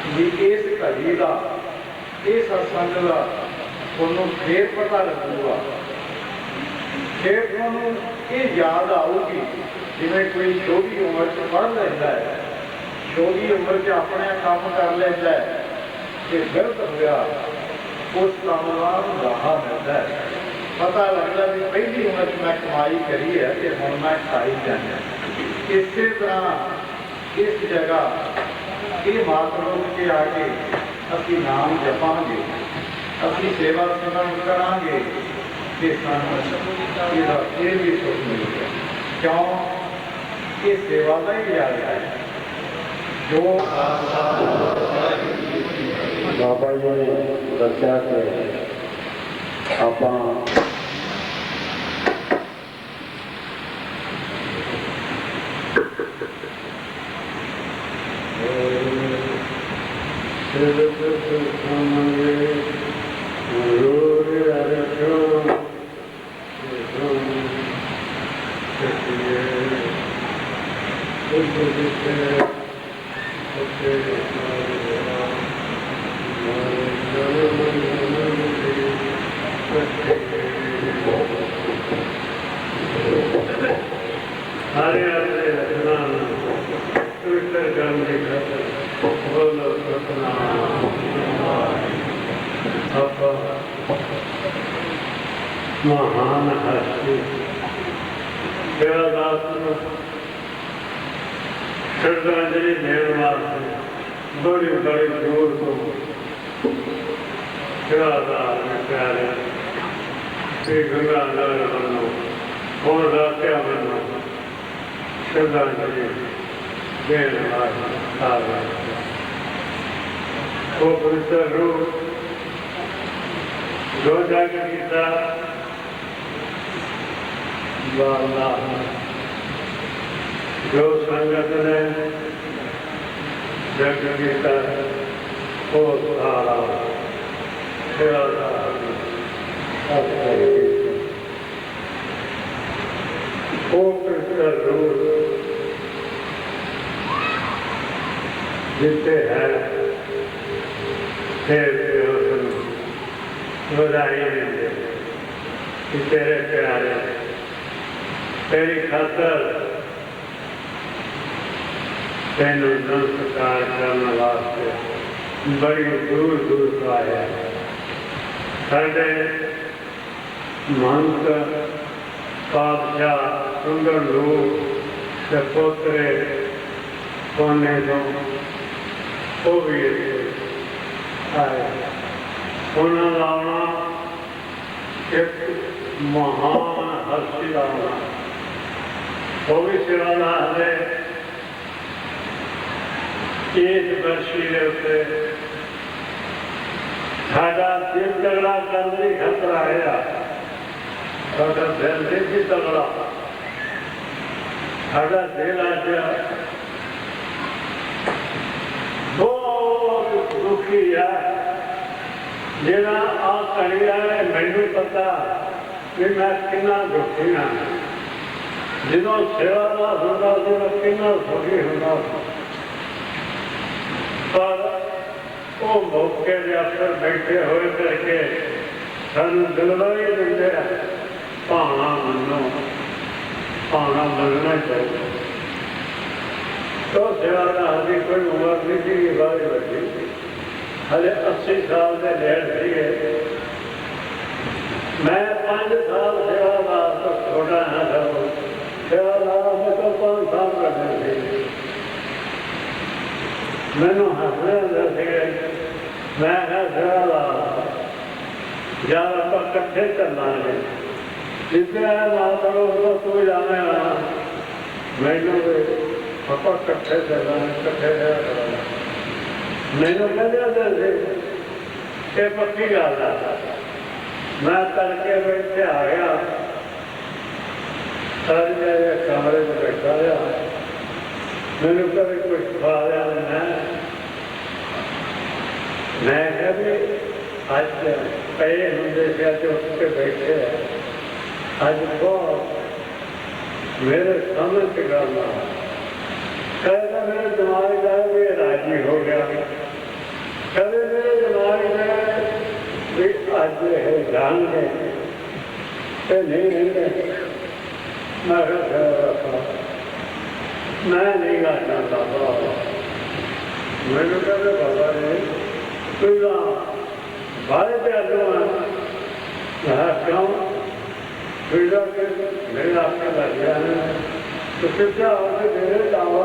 भी इस घड़ी का इस सत्संग का तुहानूं फिर पता लगूगा, फिर तुहानूं ये याद आऊगी। जिवें कोई छोटी उम्र च पढ़ लेंदा है, छोटी उम्र च अपने काम कर लेंदा है कि गलत होया, उस काम का राह मिलता है। पता लगता भी पहली उम्र च मैं कमाई करी है कि हुण मैं खाई जाना। इस तरह इस जगह ये मातलोक के आके असी नाम जपांगे, असी सेवा सिमरन करांगे कि सानूं इहदा फिर भी सुख मिलेगा। क्यों? ये सेवा का ही याद है जो बाबा जी ने दस्या कि आपां हरे हरे रत्नाम पवित्र गंगे बोलो सतनाम महान हस्ती देवदास श्रद्धांजलि देने वास्ते बड़ी बड़ी दूर को सेवादार में प्यारे श्री गंगाधर बनो और रात्या बनो श्रद्धांजलि देने वाले वो पवित्र रूप जो जाकर गीता वाला जो संगत ने जग गीता वो सारा सेवादार वो पवित्र रूप जिससे है बधाई देते कि तेरे प्यारे तेरी खातर तेन नमस्कार करने वास्ते बड़ी दूर दूर से आया साढ़े महंत पातशाह सुंदर लोग से पोतरे कोने दो वो भी आए उन्हें लाना एक महान हस्ती लाना वो भी सिवाला है एक वर्षीय से साढ़ा दिल तगड़ा करने खतरा है साढ़ा दिल भी तगड़ा साढ़ा दिल आज बहुत दुखी है जेड़ा आ करिया है मैनू पता कि मैं कितना दुखी हाँ जो सेवादार होता तो मैं कितना सुखी होता पर वो मौके के अफसर बैठे हुए करके सानू दिलवाई देंगे भावना मनो भावना मनना चाहिए तो सेवादार की कोई उम्र नहीं थी बारी बची हले 80 साल के डेढ़ थे मैं 5 साल सेवादार तो छोटा है सेवादार में तो 5 साल करने थे मैनू हंसने थे मैं सेवादार यार आप कट्ठे चलना है जितने ना करो तो तू जाने मैनू आप कट्ठे चलना कट्ठे मैनू कहते ये पक्की गल है मैं तड़के बैठे आ गया सारी मेरे कमरे में बैठा रहा मैनू कभी कुछ खा लिया मैं भी अज पे होंगे से उठ के बैठे अज बहुत मेरे समझ के करना कहता मेरे दिमाग का भी राजी हो गया कभी मेरे दिमाग में भी आज है जान गए नहीं रहेंगे मैं नहीं गाना बाबा मैंने कहते बाबा ने तू बारे पे आलू क्यों फिर मेरे आपके लग गया है तो फिर क्या होगा मेरे दावा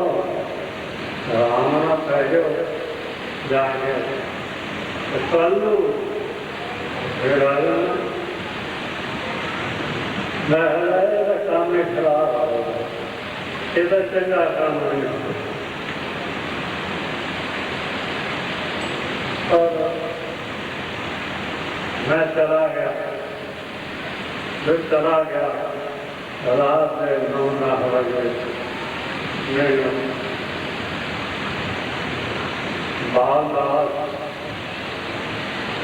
रामना पहले जाके कल फिर मैं काम में खराब होगा ये चंगा काम नहीं और मैं चला गया फिर चला गया रात में 9 बजे बाल रात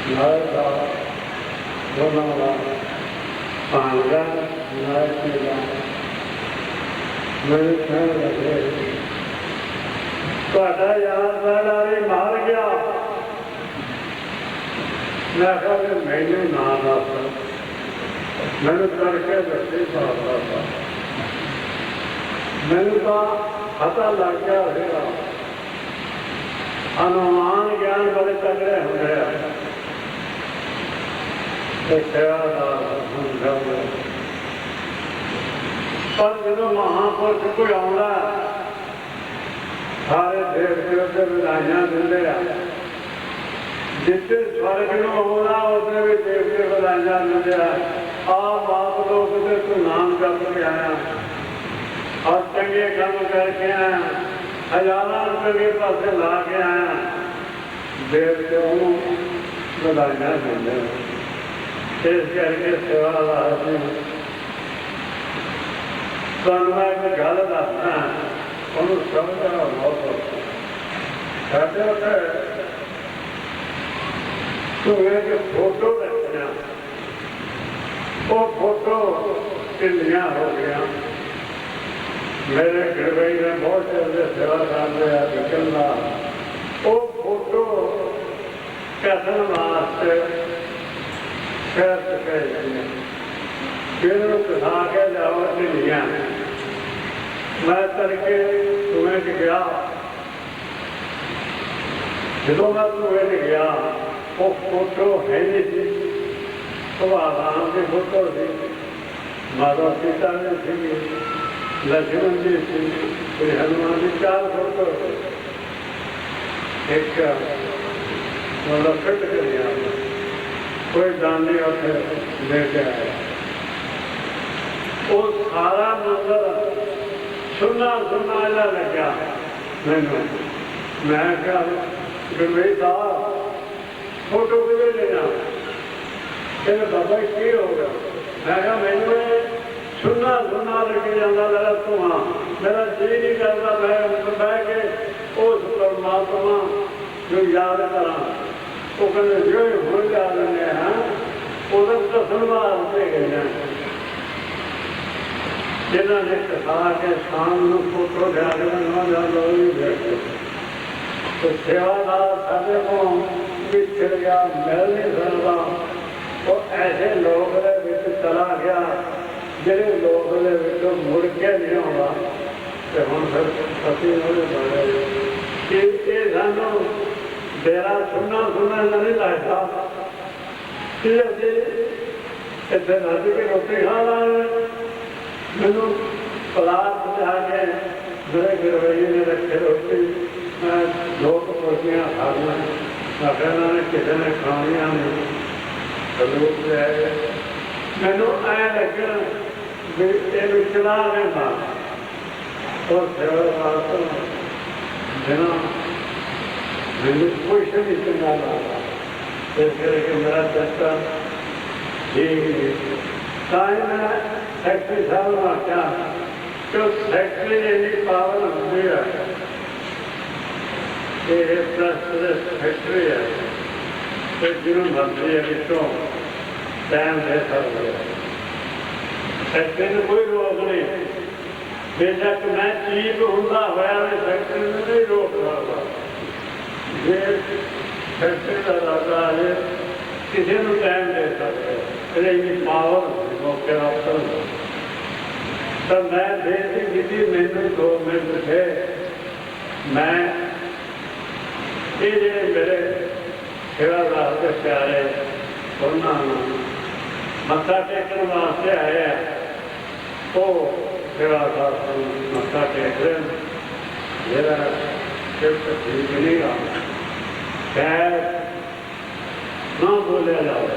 नए रात दोनों रात आंगन नए पीला मेरे कहने लगे साडा यार बैलारी मार गया। मैं कहा भी मैनू ना दस, मैनू करके दसी साल था, मैनू तो पता लग गया होगा। अनुमान ज्ञान बड़े तगड़े होंगे पर जो महापुरुष कोई आता सारे देव देवते बधाइयां दिंदे आ, जिथे स्वर्ग नूं आउणा उसने भी देवते बधाइयां दिंदे आ बाप लोग ते तू नाम जप के आया और चंगे काम करके आया, हजारों रुपये के पासे ला के आया, देवते बधाइयां दिंदे। इस करके सेवादार जी तुहानूं मैं एक गल दसदा, ਉਹਨੂੰ ਸਮਝਣਾ ਬਹੁਤ ਔਖਾ। ਸਾਡੇ ਉੱਥੇ ਧੂਏ ਦੀ ਫੋਟੋ ਰੱਖਣਾ, ਉਹ ਫੋਟੋ ਢਿੱਲੀਆਂ ਹੋ ਗਈਆਂ। ਮੇਰੇ ਗੜਵਈ ਨੇ ਬਹੁਤ ਚਿਰ ਸੇਵਾ ਕਰਦੇ ਆ ਵਿਕਲ ਦਾ, ਉਹ ਫੋਟੋ ਕੱਢਣ ਵਾਸਤੇ ਸ਼ਹਿਰ ਚ ਗਏ ਫਿਰ ਉਹਨੂੰ ਦਿਖਾ ਕੇ ਲਿਆਓ ਢਿੱਲੀਆਂ। मैं तड़के धुएं च गया, जो मैं धुएं च गया वो फोटो है नहीं थी, भगवान की फोटो थी, माता सीता जी थी, लक्ष्मण जी थी, फिर हनुमान जी, 4 फोटो एक मतलब फिट कर दिया। कोई दानी उसे लेके आया, वो सारा मंदिर सुनना सुनना जा लग्या मैनू। मैं क्या गणवेई साहब फोटो कितने लेना, कहते बाबा की हो गया। मैं क्या मैनू सुनना सुनना लगे जाता मेरा धुआं, मेरा जी नहीं करता मैं बह के उस परमात्मा जो याद करा। वो कहते जो हो याद लेने हैं उधर दसन वास्ते गए जिन्होंने कहा कि शाम को फोटो तो सेवादार साढ़े को पिछड़ गया, मिल नहीं सकता। वो ऐसे लोग चला गया ਜਿਹੜੇ ਲੋਕ ਦੇ ਵਿੱਚੋਂ ਮੁੜ ਕੇ ਨਹੀਂ ਆਉਂਦਾ ਤੇ ਹੁਣ ਫਿਰ ਅਸੀਂ ਉਹਦੇ ਬਾਰੇ ਕਿ ਇਹ ਸਾਨੂੰ ਡੇਰਾ ਸੁਣਨਾ ਨਹੀਂ ਲੱਗਦਾ ਕਿ ਅਸੀਂ ਇੱਥੇ ਰਾਤ ਦੀ ਰੋਟੀ ਖਾ ਲਾਂਗੇ। ਮੈਨੂੰ ਪਲਾਟ ਜਾ ਕੇ ਮੇਰੇ ਗਰਵਈ ਨੇ ਰੱਖੇ ਰੋਟੀ, ਮੈਂ 2 ਰੋਟੀਆਂ ਖਾ ਲਈਆਂ। ਮੈਂ ਕਹਿੰਦਾ ਨੇ ਕਿਸੇ ਨੇ ਖਾਣੀਆਂ ਨਹੀਂ, ਲੋਕ ਲੈ ਗਏ। ਮੈਨੂੰ ਐਂ ਲੱਗਿਆ ਵੀ ਇਹਨੂੰ ਚਲਾ ਲੈਂਦਾ ਔਰ ਸੇਵਾਦਾਰ ਬਿਨਾਂ ਮੈਨੂੰ ਕੁਛ ਨਹੀਂ ਚੰਗਾ ਲੱਗਦਾ। ਇਸ ਕਰਕੇ ਮੇਰਾ ਚੱਕਾ ਠੀਕ ਨਹੀਂ। ਤਾਂ ਹੀ ਮੈਂ ਸੈਕਟਰੀ ਸਾਹਿਬ ਨੂੰ ਆਖਿਆ ਕਿ ਸੈਕਟਰੀ ਇੰਨੀ ਪਾਵਰ ਹੁੰਦੀ ਹੈ, ਇਹ ਟਰਸਟ ਦੇ ਸੈਕਟਰੀ ਹੈ ਤੇ ਜਿਹਨੂੰ ਮਰਜ਼ੀ ਹੈ ਵਿੱਚੋਂ ਟਾਈਮ ਦੇ ਸਕਦੇ ਹੈ। ਸੈਕਟਰੀ ਨੂੰ ਕੋਈ ਰੋਕ ਨਹੀਂ, ਬੇਸ਼ੱਕ ਮੈਂ ਚੀਫ ਹੁੰਦਾ ਹੋਇਆ ਵੀ ਸੈਕਟਰੀ ਨੂੰ ਨਹੀਂ ਰੋਕ ਸਕਦਾ। ਜੇ ਸੈਕਟਰੀ ਦਾ ਇਰਾਦਾ ਹੈ ਕਿਸੇ ਨੂੰ ਟਾਈਮ ਦੇ ਸਕਦੇ, ਇਹਦੇ ਇੰਨੀ ਪਾਵਰ ਮੌਕੇ ਅਫਸਰ ਤਾਂ ਮੈਂ ਬੇਨਤੀ ਕੀਤੀ ਮੈਨੂੰ 2 ਮਿੰਟ ਥੇ ਮੈਂ ਇਹ ਜਿਹੜੇ ਮੇਰੇ ਸੇਵਾਦਾਰ ਦੇ ਪਿਆਰੇ ਉਹਨਾਂ ਨੂੰ ਮੱਥਾ ਟੇਕਣ ਵਾਸਤੇ ਆਏ ਆ, ਉਹ ਸੇਵਾਦਾਰ ਨੂੰ ਮੱਥਾ ਟੇਕ ਰਹੇ ਜਿਹੜਾ ਸਿਰਫ ਠੀਕ ਨਹੀਂ ਆ ਖੈਰ ਨਾ ਬੋਲਿਆ ਜਾਵੇ।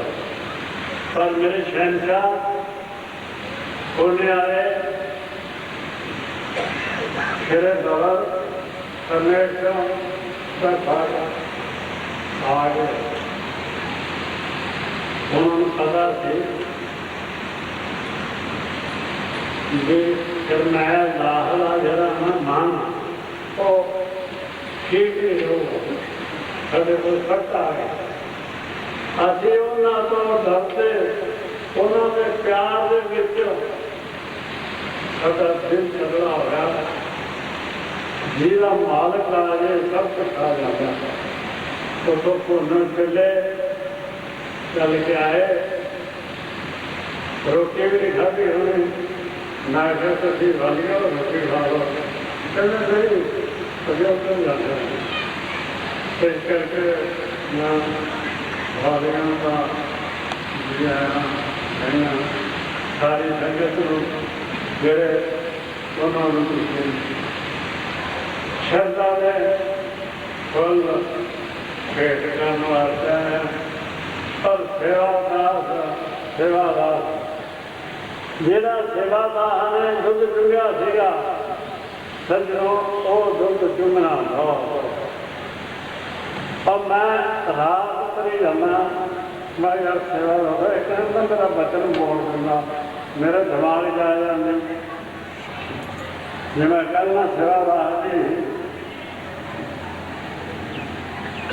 पर मेरे शहनशाह होने आए मेरे दौर परमेश्वर का भाग आ गए। उन्होंने पता थी कि मैं दाखला जरा मैं माना तो ठीक नहीं होगा, कभी कोई फटता है। ਅਸੀਂ ਉਹਨਾਂ ਤੋਂ ਡਰਦੇ, ਉਹਨਾਂ ਦੇ ਪਿਆਰ ਦੇ ਵਿੱਚ ਸਾਡਾ ਦਿਲ ਝਗੜਾ ਹੋਇਆ। ਜਿਹਦਾ ਮਾਲਕ ਆ ਜੇ ਸਭ ਕੁਛ ਆ ਜਾਂਦਾ। ਉੱਥੋਂ ਭੋਜਨ ਚੱਲੇ, ਚੱਲ ਕੇ ਆਏ, ਰੋਟੀ ਵੀ ਨਹੀਂ ਖਾਧੀ ਹੋਣੀ, ਨਾ ਕਿਹਾ ਤੁਸੀਂ ਖਾ ਲਿਓ, ਰੋਟੀ ਖਾ ਲਓ। ਕਹਿੰਦੇ ਨਹੀਂ, ਅਸੀਂ ਉੱਧਰ ਜਾਂਦੇ ਹਾਂ। ਇਸ ਕਰਕੇ ਮੈਂ ਵਾਲਿਆਂ ਦਾ ਜਿਹੜੀਆਂ ਸਾਰੀ ਸੰਗਤ ਨੂੰ, ਜਿਹੜੇ ਉਹਨਾਂ ਨੂੰ ਸ਼ਰਧਾ ਦੇ ਫੁੱਲ ਭੇਟ ਕਰਨ ਵਾਸਤੇ ਹੈ। ਪਰ ਸੇਵਾਦਾਰ ਜਿਹੜਾ ਸੇਵਾਦਾਰ ਨੇ ਦੁੱਧ ਚੁੰਗਿਆ ਸੀਗਾ, ਸੱਜਣੋਂ ਉਹ ਦੁੱਧ ਚੁੰਗਣਾ ਬਹੁਤ। और मैं रात करी जाना, मैं यार सेवा कहना मेरा बचन बोल दूंगा, मेरे दिमाग जा जाते जो मैं कहना सेवादार जी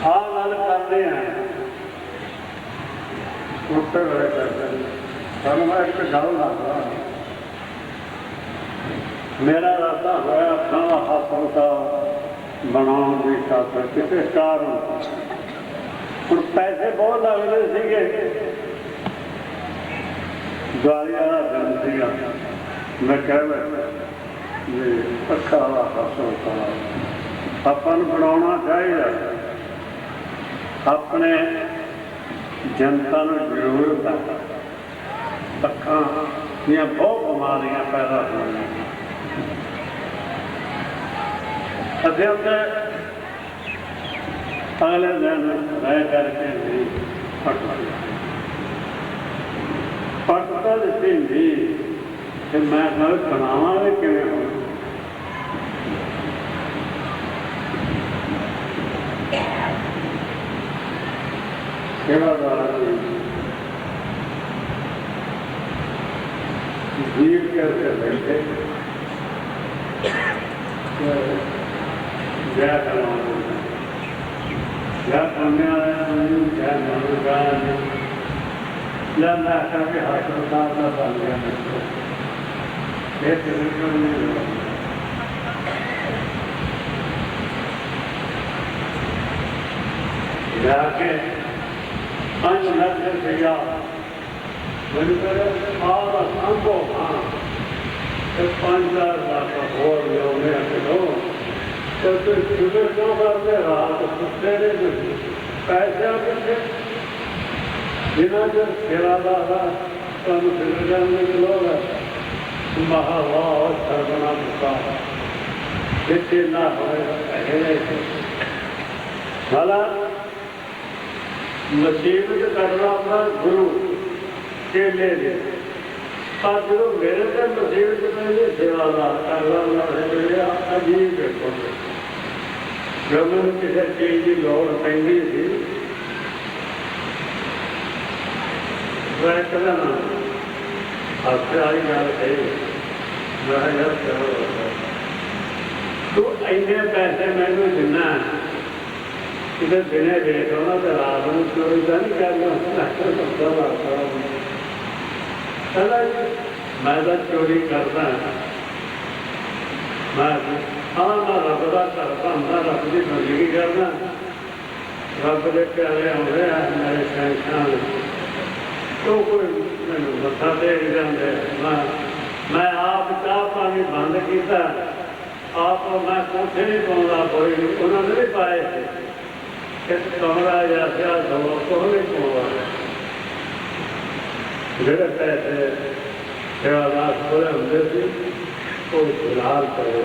आ गल करते हैं उससे बड़े करते हैं। सर मैं एक गल दसदा, मेरा रास्ता होया अपना हस्पताल बनाने की खातर किसी कारण ਹੁਣ ਪੈਸੇ ਬਹੁਤ ਲੱਗਦੇ ਸੀਗੇ। ਦਿਵਾਲੀ ਵਾਲਾ ਦਿਨ ਸੀਗਾ, ਮੈਂ ਕਹਿ ਵੀ ਅੱਖਾਂ ਵਾਲਾ ਹਸਪਤਾਲ ਆਪਾਂ ਨੂੰ ਬਣਾਉਣਾ ਚਾਹੀਦਾ। ਆਪਣੇ ਜਨਤਾ ਨੂੰ ਜ਼ਰੂਰਤ ਹੈ, ਅੱਖਾਂ ਦੀਆਂ ਬਹੁਤ ਬਿਮਾਰੀਆਂ ਪੈਦਾ ਹੋਈਆਂ। ਅਸੀਂ ਉੱਥੇ अगले दिन रह करके भी पटता दिखती थी कि मैं घर बनावा भी किमें हो। सेवादार जीव करके बैठे जय करवा या करने वाले क्या मालूम या मैं करके हस्पताल का बन गया जाके 5 लाख रुपया मैंने कहा संभव हाँ 5,000 लाख और दो तो शुगर क्यों करते रात सुखते नहीं पैसे कितने बिना जब सेवादार तुम फिर जाने के लोग महावाह और सरबना चुका जितने ना हो भला मुसीबत करना अपना गुरु के ले पर जो मेरे से मुसीबत में सेवादार करना अजीब देखो जो मैंने किसी चीज की लौड़ पैंदी थी वह कहना हादसे वाली गल कही मैं यार तू इन्ने पैसे मैंने दिना कितने दिने देख होना तो रात में चोरी का नहीं करना मैं तो चोरी करता मैं हाँ ना रब का करता हूँ रब की बंदगी करना रब के प्यारे आते हैं मेरे शहशान तो कोई मैंने मत्था टेक जाते मैं आप चाह पानी बंद किया आप मैं कोठे नहीं पाँगा कोई उन्होंने नहीं पाए थे कमरा जैसा दवा को नहीं पाँगा जेड़े पैसे सेवादार खोले होंगे थे कोई फिलहाल करे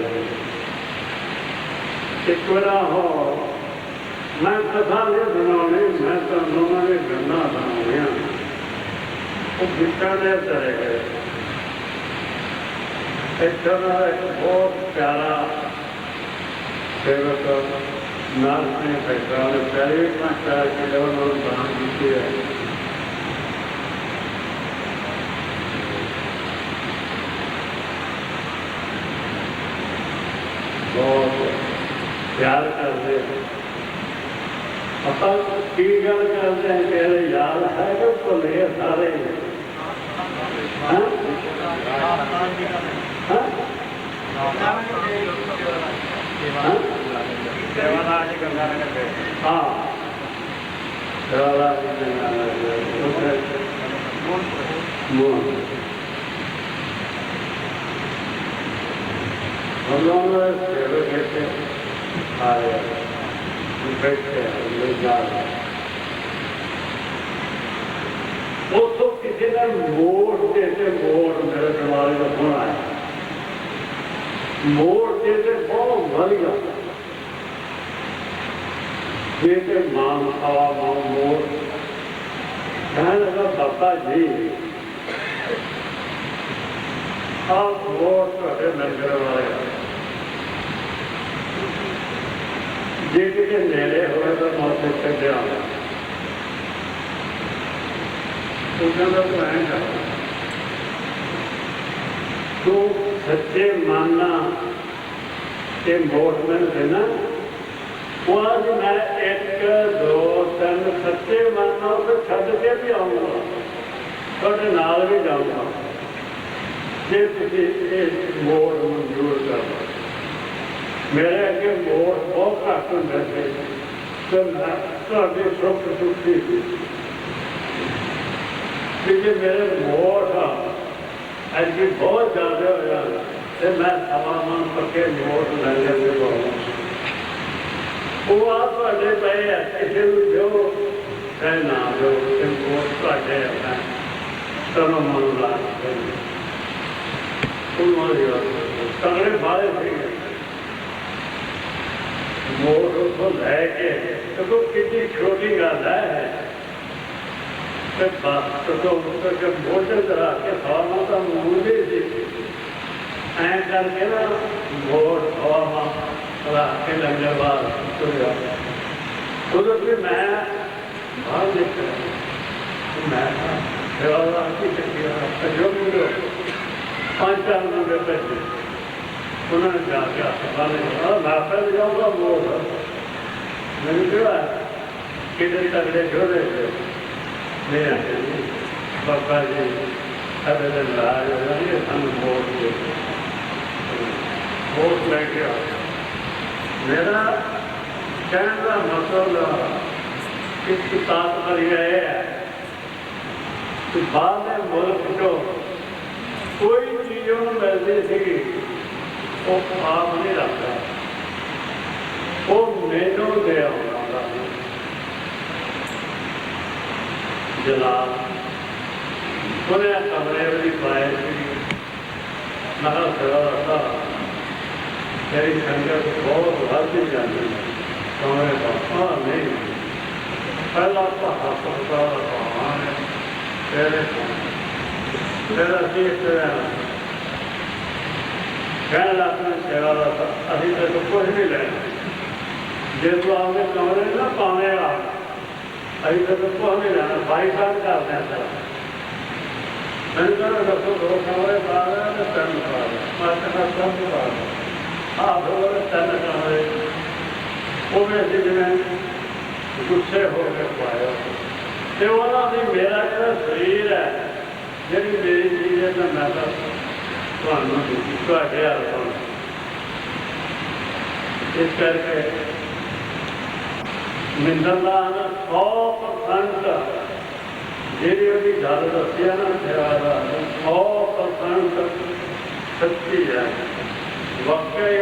एक बड़ा हो मैं कथा नहीं बनाने मैं तो उन्होंने गन्ना बनाने वो बीकानेर चले गए। एक बहुत प्यारा सेवक नाथ ने फैसला प्यारे इतना प्यार के लेवल बना दी है बहुत प्यार करते अपन की गल करते हैं कहते याद है कि भुले सारे हाँ सेवादार जी गंगानगर गए हाँ सेवादार जी गंगानगर गए मोहन हम लोग सेवा कहते आए बैठते हैं जा रहे हैं उतो किसी ने मोड़ देते मोड़ मेरे दिमाग में फोन आया मोड़ देते बहुत बढ़िया देते मांग हवा मांग मोड़ कहने लगा बाबा जी आप मोड़ तो लंगर वाले जे किसी नेड़े हुए तो मौत से दिया तो तो सच्चे मानना के मोड़मैन देना वो आज मैं 1 2 3 सच्चे मानना उसे छड़ के भी आऊँगा थोड़े नाल भी जाऊँगा जे तुम मोड़ मंजूर कर मेरे अगे मोड़ बहुत घट होंगे थे तो मैं थोड़ी सुख सुखी कि मेरे मोड़ ऐसी बहुत ज़्यादा हो जाए मैं सवामान पक्के मोड़ लगे हुए वो आप पे पे किसी जो ना जो मोड़ पे तनो मन ला तगड़े बारे थे मोड़ उसको लैके तो कितनी छोटी गल है तो जब भोजन करा के खाना तो मूल्य सी ऐ करके ना वोट हवा रख के लंगर बाहर तुरया उधर भी मैं बाहर देख मैं की चक्की जो मिलो 5-4 मुंडे भेजे उन्होंने जाके मैं पहले जाऊँगा वोट मैंने कहा कितने तगड़े जोड़े थे बाबा जी अरे नाराज हो जाएंगे हम वोट लेके आ मेरा कहने का मतलब इसकी तात्पर्य है कि बाद में मुल्क जो कोई चीज़ों में मिलती थी वो आप नहीं रखता वो मैनू दे आऊँगा जलाल उन्हें कमरे भी पाए मगर सेवा मेरी संगत बहुत बढ़ती जाती है कमरे का नहीं पहला तो हस्पताल तेरा चीज कहना अपने सेवा अभी तक कुछ नहीं लेना जो तो आपने कमरे ना पाने अभी तक कुछ नहीं लेना 22 साल का सर मैंने कहा दसो 2 कमरे पा रहे हैं 3 पा रहे सब पा रहे आप 3 कमरे वो वैसे जिन्हें गुस्से हो के पाया तो उन्होंने मेरा जो शरीर है जी मेरी चीज़ है तो मैं तो इस करके मिंदर 100% जी वो गल दसी है ना सेवा 100% सच्ची है वाकई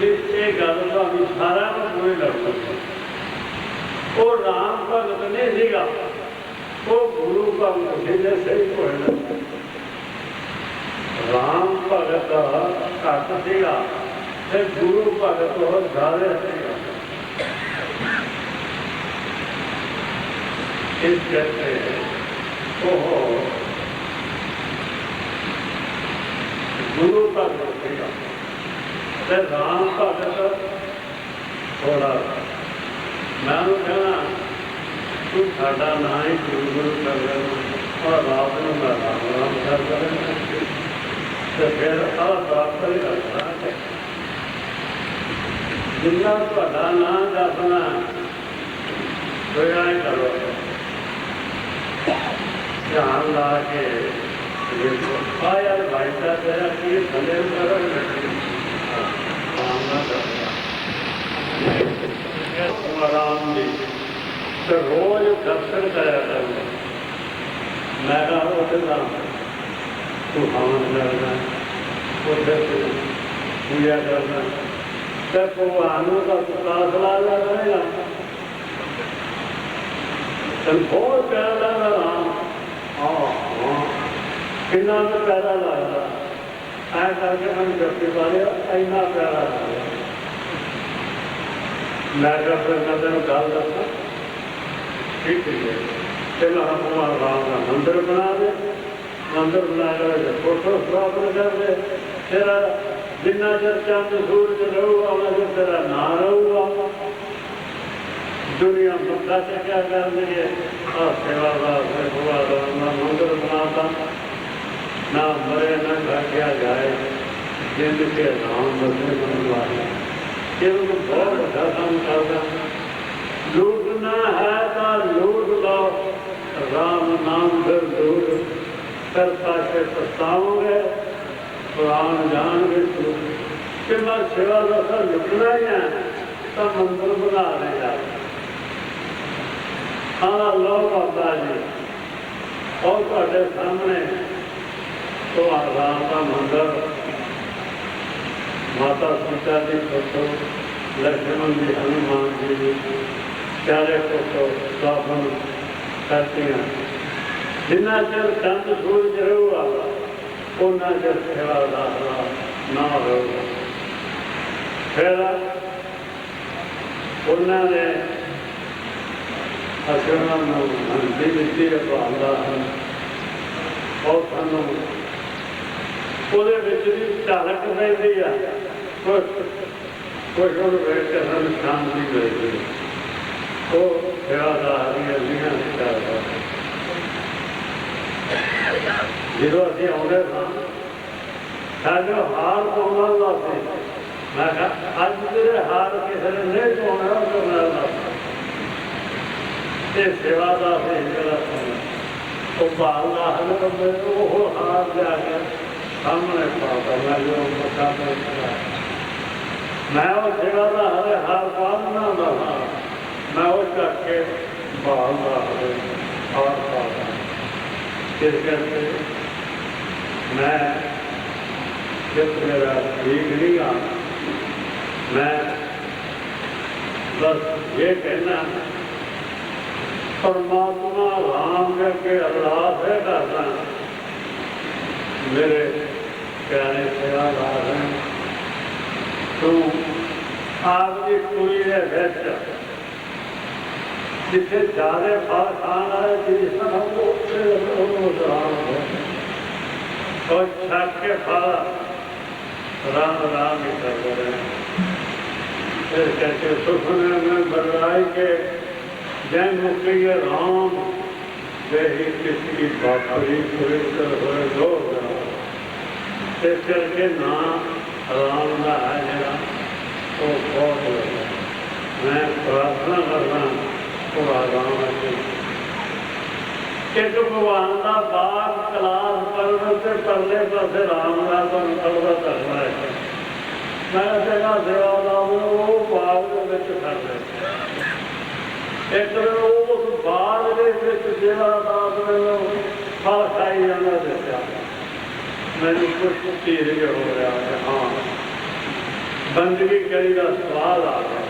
ये गल तो सारा कोई लड़ सकता वो राम भगत नहीं सीगा वो गुरु भगत सीधे सही कोई राम भगत घट सीगा गुरु भगत बहुत ज्यादा सीगा इस करके गुरु भगत सीगा राम भगत थोड़ा मैं कहना तू साडा ना ही गुरु गुरु कर रहा और रात में मैं राम राम कर रहा तो फिर बात ही रखना जिन्ना ਤੁਹਾਡਾ ਨਾਂ ਜਪਣਾ ਹੋਇਆ करो ध्यान ला के आया भाई साहब तेरा की थले करो ਤੇ ਰੋਜ਼ ਦਰਸ਼ਨ ਕਰਿਆ ਕਰਨਾ। ਮੈਂ ਕਿਹਾ ਉੱਥੇ ਤਾਂ ਤੂੰ ਹਵਨ ਕਰਨਾ, ਉੱਥੇ ਤੂੰ ਪੂਜਾ ਕਰਨਾ, ਤੇ ਭਗਵਾਨ ਨੂੰ ਤਾਂ ਤੂੰ ਕਾਸਲਾ ਲਾ ਰਹੇਗਾ। ਤੈਨੂੰ ਬਹੁਤ ਪਿਆਰਾ ਲੱਗਦਾ ਰਾਮ। ਹਾਂ ਕਿੰਨਾ ਕੁ ਪਿਆਰਾ ਲੱਗਦਾ, ਐਂ ਕਰਕੇ ਮੈਨੂੰ ਜਪੀ ਬਾਰੇ ਇੰਨਾ ਪਿਆਰਾ ਲੱਗਦਾ। ਮੈਂ ਕਿਹਾ ਫਿਰ ਮੈਂ ਤੈਨੂੰ ਗੱਲ ਦੱਸਾਂ, ਠੀਕ ਹੈ ਤੇ ਮੈਂ ਭਗਵਾਨ ਰਾਮ ਦਾ ਮੰਦਿਰ ਬਣਾ ਦੇ, ਮੰਦਿਰ ਬਣਾ ਕੇ ਫੋਟੋ ਸਥਾਪਨ ਕਰ ਦੇ, ਤੇਰਾ ਜਿੰਨਾ ਚਿਰ ਚੰਦ ਸੂਰਜ ਰਹੂਗਾ ਉਹਨਾਂ ਚਿਰ ਤੇਰਾ ਨਾਂ ਰਹੂਗਾ। ਦੁਨੀਆ ਮੱਥਾ ਟੇਕਿਆ ਕਰਦੀ ਹੈ। ਆਹ ਸੇਵਾਦਾਰ ਭਗਵਾਨ ਰਾਮ ਦਾ ਮੰਦਿਰ ਬਣਾਤਾ, ਨਾ ਮਰੇ ਨਾ ਘਾਟਿਆ ਜਾਏ, ਜਿੰਦ ਕੇ ਰਾਮ ਬਸੇ ਬਣਵਾਏ। ਇਹ ਬਹੁਤ ਵੱਡਾ ਕੰਮ ਕਰਦਾ। ਲੂਟਣਾ ਹੈ ਤਾਂ ਲੂਟ ਲਓ, ਰਾਮ ਨਾਮ ਫਿਰ ਲੂਟ, ਫਿਰ ਪਾਸੇ ਪਛਤਾਓਗੇ, ਕੁਰਾਨ ਜਾਣਗੇ ਕਿ ਮੈਂ ਸੇਵਾ ਦਾ ਸਰ ਲੁਟਣਾ ਹੀ ਹੈ ਤਾਂ ਮੰਦਰ ਬਣਾ ਲੇਗਾ। ਹਾਂ ਲੋ ਬਾਬਾ ਜੀ, ਉਹ ਤੁਹਾਡੇ ਸਾਹਮਣੇ ਉਹ ਰਾਮ ਦਾ ਮੰਦਰ, ਮਾਤਾ ਸੀਤਾ ਦੀ ਫੋਟੋ, ਲక్ష్మణ ਜੀ, ਹਨੂਮਾਨ ਜੀ ਦੀ ਚਾਰੇ ਫੋਟੋ ਸਥਾਪਨ ਕਰਤੀਆਂ। ਜਿੰਨਾ ਚਿਰ ਚੰਦ ਸੂਰਜ ਰਹੂਗਾ ਉਹਨਾਂ ਚਿਰ ਸੇਵਾ ਦਾ ਨਾ ਰਹੂਗਾ। ਫਿਰ ਉਹਨਾਂ ਨੇ ਅਸਰਾਂ ਨੂੰ ਹੰਦੀ ਦਿੱਤੀ ਭਾਉਂਦਾ ਹਨ, ਉਹ ਸਾਨੂੰ ਉਹਦੇ ਵਿੱਚ ਵੀ ਝਲਕ ਪੈਂਦੀ ਆ। ਕੁਛ ਉਹਨੂੰ ਵੇਖ ਕੇ ਸਾਨੂੰ ਸ਼ਾਂਤੀ ਮਿਲਦੀ। ਉਹ ਸੇਵਾਦਾਰ ਦੀਆਂ ਲੀਆਂ ਕਰਦਾ। ਜਦੋਂ ਅਸੀਂ ਆਉਂਦੇ ਸਾਂ ਸਾਡੇ ਹਾਰ ਪਾਉਣਾ ਹੁੰਦਾ ਸੀ। ਮੈਂ ਕਿਹਾ ਅੱਜ ਜਿਹੜੇ ਹਾਰ ਕਿਸੇ ਨੇ ਨਹੀਂ ਪਾਉਣਾ ਉਹ ਨਾਲ ਇਹ ਸੇਵਾਦਾਰ ਸੀ ਜਿਹੜਾ ਉਹ ਭਾਲਦਾ ਹਨ, ਉਹ ਹਾਰ ਜਾ ਕੇ ਸਾਹਮਣੇ ਪਾਉਂਦਾ। ਮੈਂ ਜੋ ਮੱਥਾ ਟੇਕਦਾ, ਮੈਂ ਉਹ ਸੇਵਾਦਾਰ ਹਾਰ ਪਾਉਣਾ ਹੁੰਦਾ ਹਾਂ, ਮੈਂ ਉਹ ਚੱਕ ਕੇ ਭਾਲਦਾ ਹਾਰ ਪਾਉਂਦਾ। ਇਸ ਕਰਕੇ ਮੈਂ ਜਿਸ ਮੇਰਾ ਠੀਕ ਨਹੀਂ ਗਾ, ਮੈਂ ਬਸ ਇਹ ਕਹਿਣਾ ਪਰਮਾਤਮਾ ਰਾਮ ਕਰਕੇ ਅਰਦਾਸ ਹੈ ਕਰਦਾ, ਮੇਰੇ ਪਿਆਰੇ ਸੇਵਾਦਾਰ ਹੈ, ਤੂੰ ਆਪਦੀ ਕੁੜੀ ਦੇ ਵਿੱਚ ਜਿੱਥੇ ਜ਼ਿਆਦਾ ਫਲ ਖਾਣ ਵਾਲੇ ਚੀਜ਼ ਹਨ ਉਹਨੂੰ ਰਾਮ ਹੈ, ਉਹ ਛੱਡ ਕੇ ਫਲ ਰਾਮ ਰਾਮ ਹੀ ਕਰਦੇ ਰਹੇ। ਇਸ ਕਰਕੇ ਸੁਪਨੇ में बदलाई के जय मुक्ति राम यही किसकी बापरी पवित्र हुए दो। इस करके ना राम का है जरा वो बहुत लगा। मैं प्रार्थना करना थोड़ा राम एक भगवान का बाग कलास पढ़ने से परले पासे राम का तो निकलता करना है। मैं जगह सेवादार वो बाग कर एक उस बाग के सेवादार ने फल खाई जाना दसा। मैंने कुछ धीरे हो रहा है, हाँ बंदगी करी का स्वाद आ गया।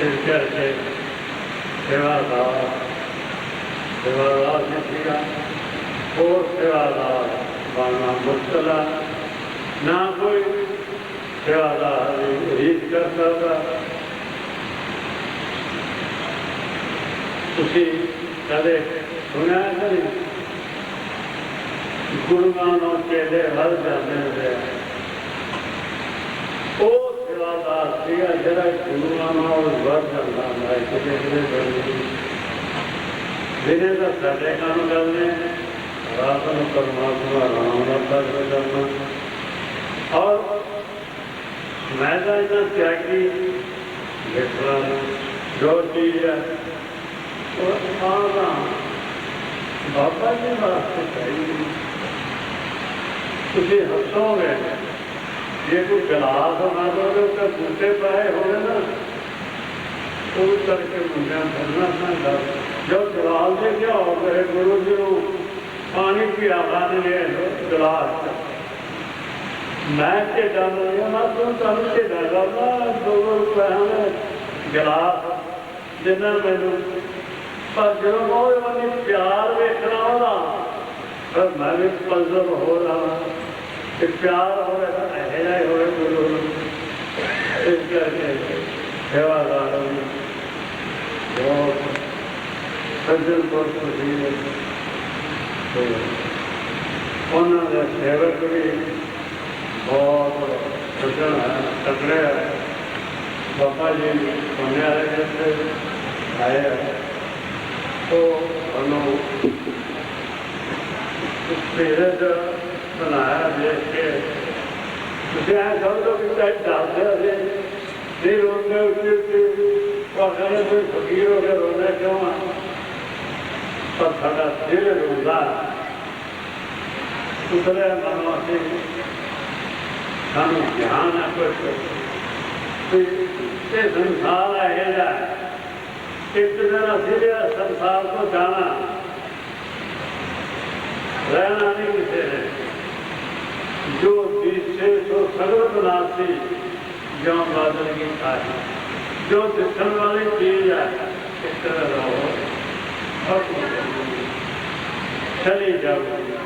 इस करके सेवादार सीखा और सेवादार बनना मुश्किल ना कोई सेवादार रीत कर सकता। तुसी कदे सुना कभी गुरुगानों चेले हर जाते थे वो सेवादार जरा गुरुगाना और वर जाता दिने का साढ़े काम करने रात में परमात्मा राम का करना। और मैं तो इतना त्यागी देखना जो चीज है बाबा जी वास्ते चाहिए। तुम हसोगे जे कोई गिलास होना तो बूटे पाए होने ना ਉਹ ਵੀ ਕਰਕੇ ਮੁੰਡਿਆਂ ਫਿਰਨਾ ਪੈਂਦਾ। ਜੋ ਜਲਾਲ ਦੇ ਗਿਆ ਹੋ ਮੇਰੇ ਗੁਰੂ ਜੀ ਨੂੰ ਪਾਣੀ ਪਿਆਵਾ ਨੇ ਗਲਾਸ 'ਚ, ਮੈਂ ਢੇਡਾ ਨਹੀਂ ਮੈਂ ਤੁਹਾਨੂੰ ਢੇਡਾ ਕਰਦਾ 2 ਰੁਪਏ ਗਲਾਸ ਜਿੰਨਾ ਮੈਨੂੰ। ਪਰ ਜਦੋਂ ਉਹ ਵਾਲੀ ਪਿਆਰ ਵੇਖਣਾ ਉਹਦਾ, ਫਿਰ ਮੈਂ ਵੀ ਪਲਜ਼ਰ ਹੋ ਰਹਾ ਤੇ ਪਿਆਰ ਹੋਵੇ ਤਾਂ ਇਹੋ ਜਿਹਾ ਹੀ ਹੋਵੇ ਗੁਰੂ ਨੂੰ। ਇਸ ਕਰਕੇ ਸੇਵਾਦਾਰ ਬਹੁਤ ਸੱਜਣ ਪੁਰਖ ਸੀ ਤੇ ਉਹਨਾਂ ਦੇ ਸੇਵਕ ਵੀ ਬਹੁਤ ਸੱਜਣ ਹੈ, ਤਕੜੇ ਹੈ। ਬਾਬਾ ਜੀ ਸੁਣਿਆ ਹੈ ਜਿੱਥੇ ਆਏ ਹੈ ਉਹ ਉਹਨੂੰ ਮੇਰੇ ਦਾ ਬਣਾਇਆ ਦੇਖ ਕੇ ਤੁਸੀਂ ਐਂ ਸਮਝੋ ਕਿ ਚਾਹੇ ਡਰਦੇ ਅਸੀਂ ਨਹੀਂ ਰੋਂਦੇ ਉੱਚੀ ਉਹ ਕਹਿੰਦੇ ਕੋਈ ਫਕੀਰ ਹੋ ਕੇ ਰੋਣਾ ਕਿਉਂ ਆ, ਪਰ ਸਾਡਾ ਦਿਲ ਰੋਂਦਾ ਉਤਰਿਆ ਮਨੋਂ ਅਸੀਂ ਸਾਨੂੰ ਗਿਆਨ ਹੈ ਕੁਛ ਇਹ ਸੰਸਾਰ ਹੈ ਇਹਦਾ ਇੱਕ ਦਿਨ ਅਸੀਂ ਸੰਸਾਰ ਤੋਂ ਜਾਣਾ, ਰਹਿਣਾ ਨਹੀਂ ਕਿਸੇ ਨੇ। ਜੋ ਦਿਸੇ ਸੋ ਸਗਲ ਬਨਾਸੀ ਜਿਉਂ ਬਾਦਲ ਕੀ ਖਾਈ, ਜੋ ਦਿਸਣ ਵਾਲੀ ਚੀਜ਼ ਹੈ ਇਸ ਤਰ੍ਹਾਂ ਰਹੋ ਚਲੀ ਜਾਊਗੀ,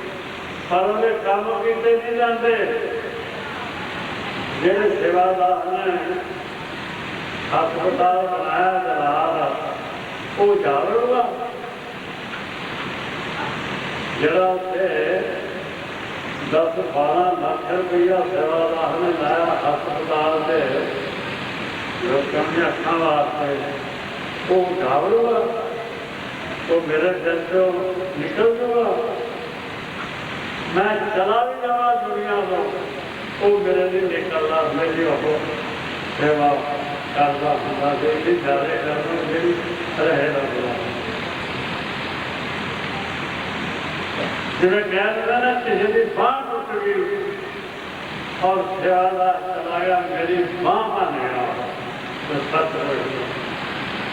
ਪਰ ਉਹਦੇ ਕੰਮ ਕੀਤੇ ਨਹੀਂ ਜਾਂਦੇ। ਜਿਹੜੇ ਸੇਵਾਦਾਰ ਨੇ ਹਸਪਤਾਲ ਬਣਾਇਆ ਜਲਾਲ ਉਹ ਜਾਵੇਗਾ, ਜਿਹੜਾ ਉੱਥੇ 10-12 ਲੱਖ ਰੁਪਈਆ ਸੇਵਾਦਾਰ ਨੇ ਲਾਇਆ ਹਸਪਤਾਲ ਦੇ ਲੋਕਾਂ ਦੀਆਂ ਅੱਖਾਂ ਵਾਸਤੇ, ਉਹ ਜਾਵੇਗਾ, ਉਹ ਮੇਰੇ ਦਿਲ ਤੋਂ ਨਿਕਲ ਜਾਊਗਾ। ਮੈਂ ਚਲਾ ਵੀ ਜਾਵਾਂ ਦੁਨੀਆ ਤੋਂ, ਉਹ ਮੇਰੇ ਲਈ ਨਿਕਲਦਾ, ਮੇਰੀ ਉਹ ਸੇਵਾ ਕਰਦਾ ਹੁੰਦਾ ਤੇ ਇਹ ਜਾਰੇ ਕਰਨਾ ਜਿਹੜੀ ਰਹੇਗਾ। ਜਿਵੇਂ ਕਹਿੰਦਾ ਨਾ ਕਿਸੇ ਦੀ ਬਾਂਹ ਟੁੱਟ ਗਈ ਔਰ ਸਿਆਲਾ ਚਲਾਇਆ ਮੇਰੀ ਬਾਂਹ ਬਣ ਗਿਆ ਤੇ ਸੱਤ ਹੋਈ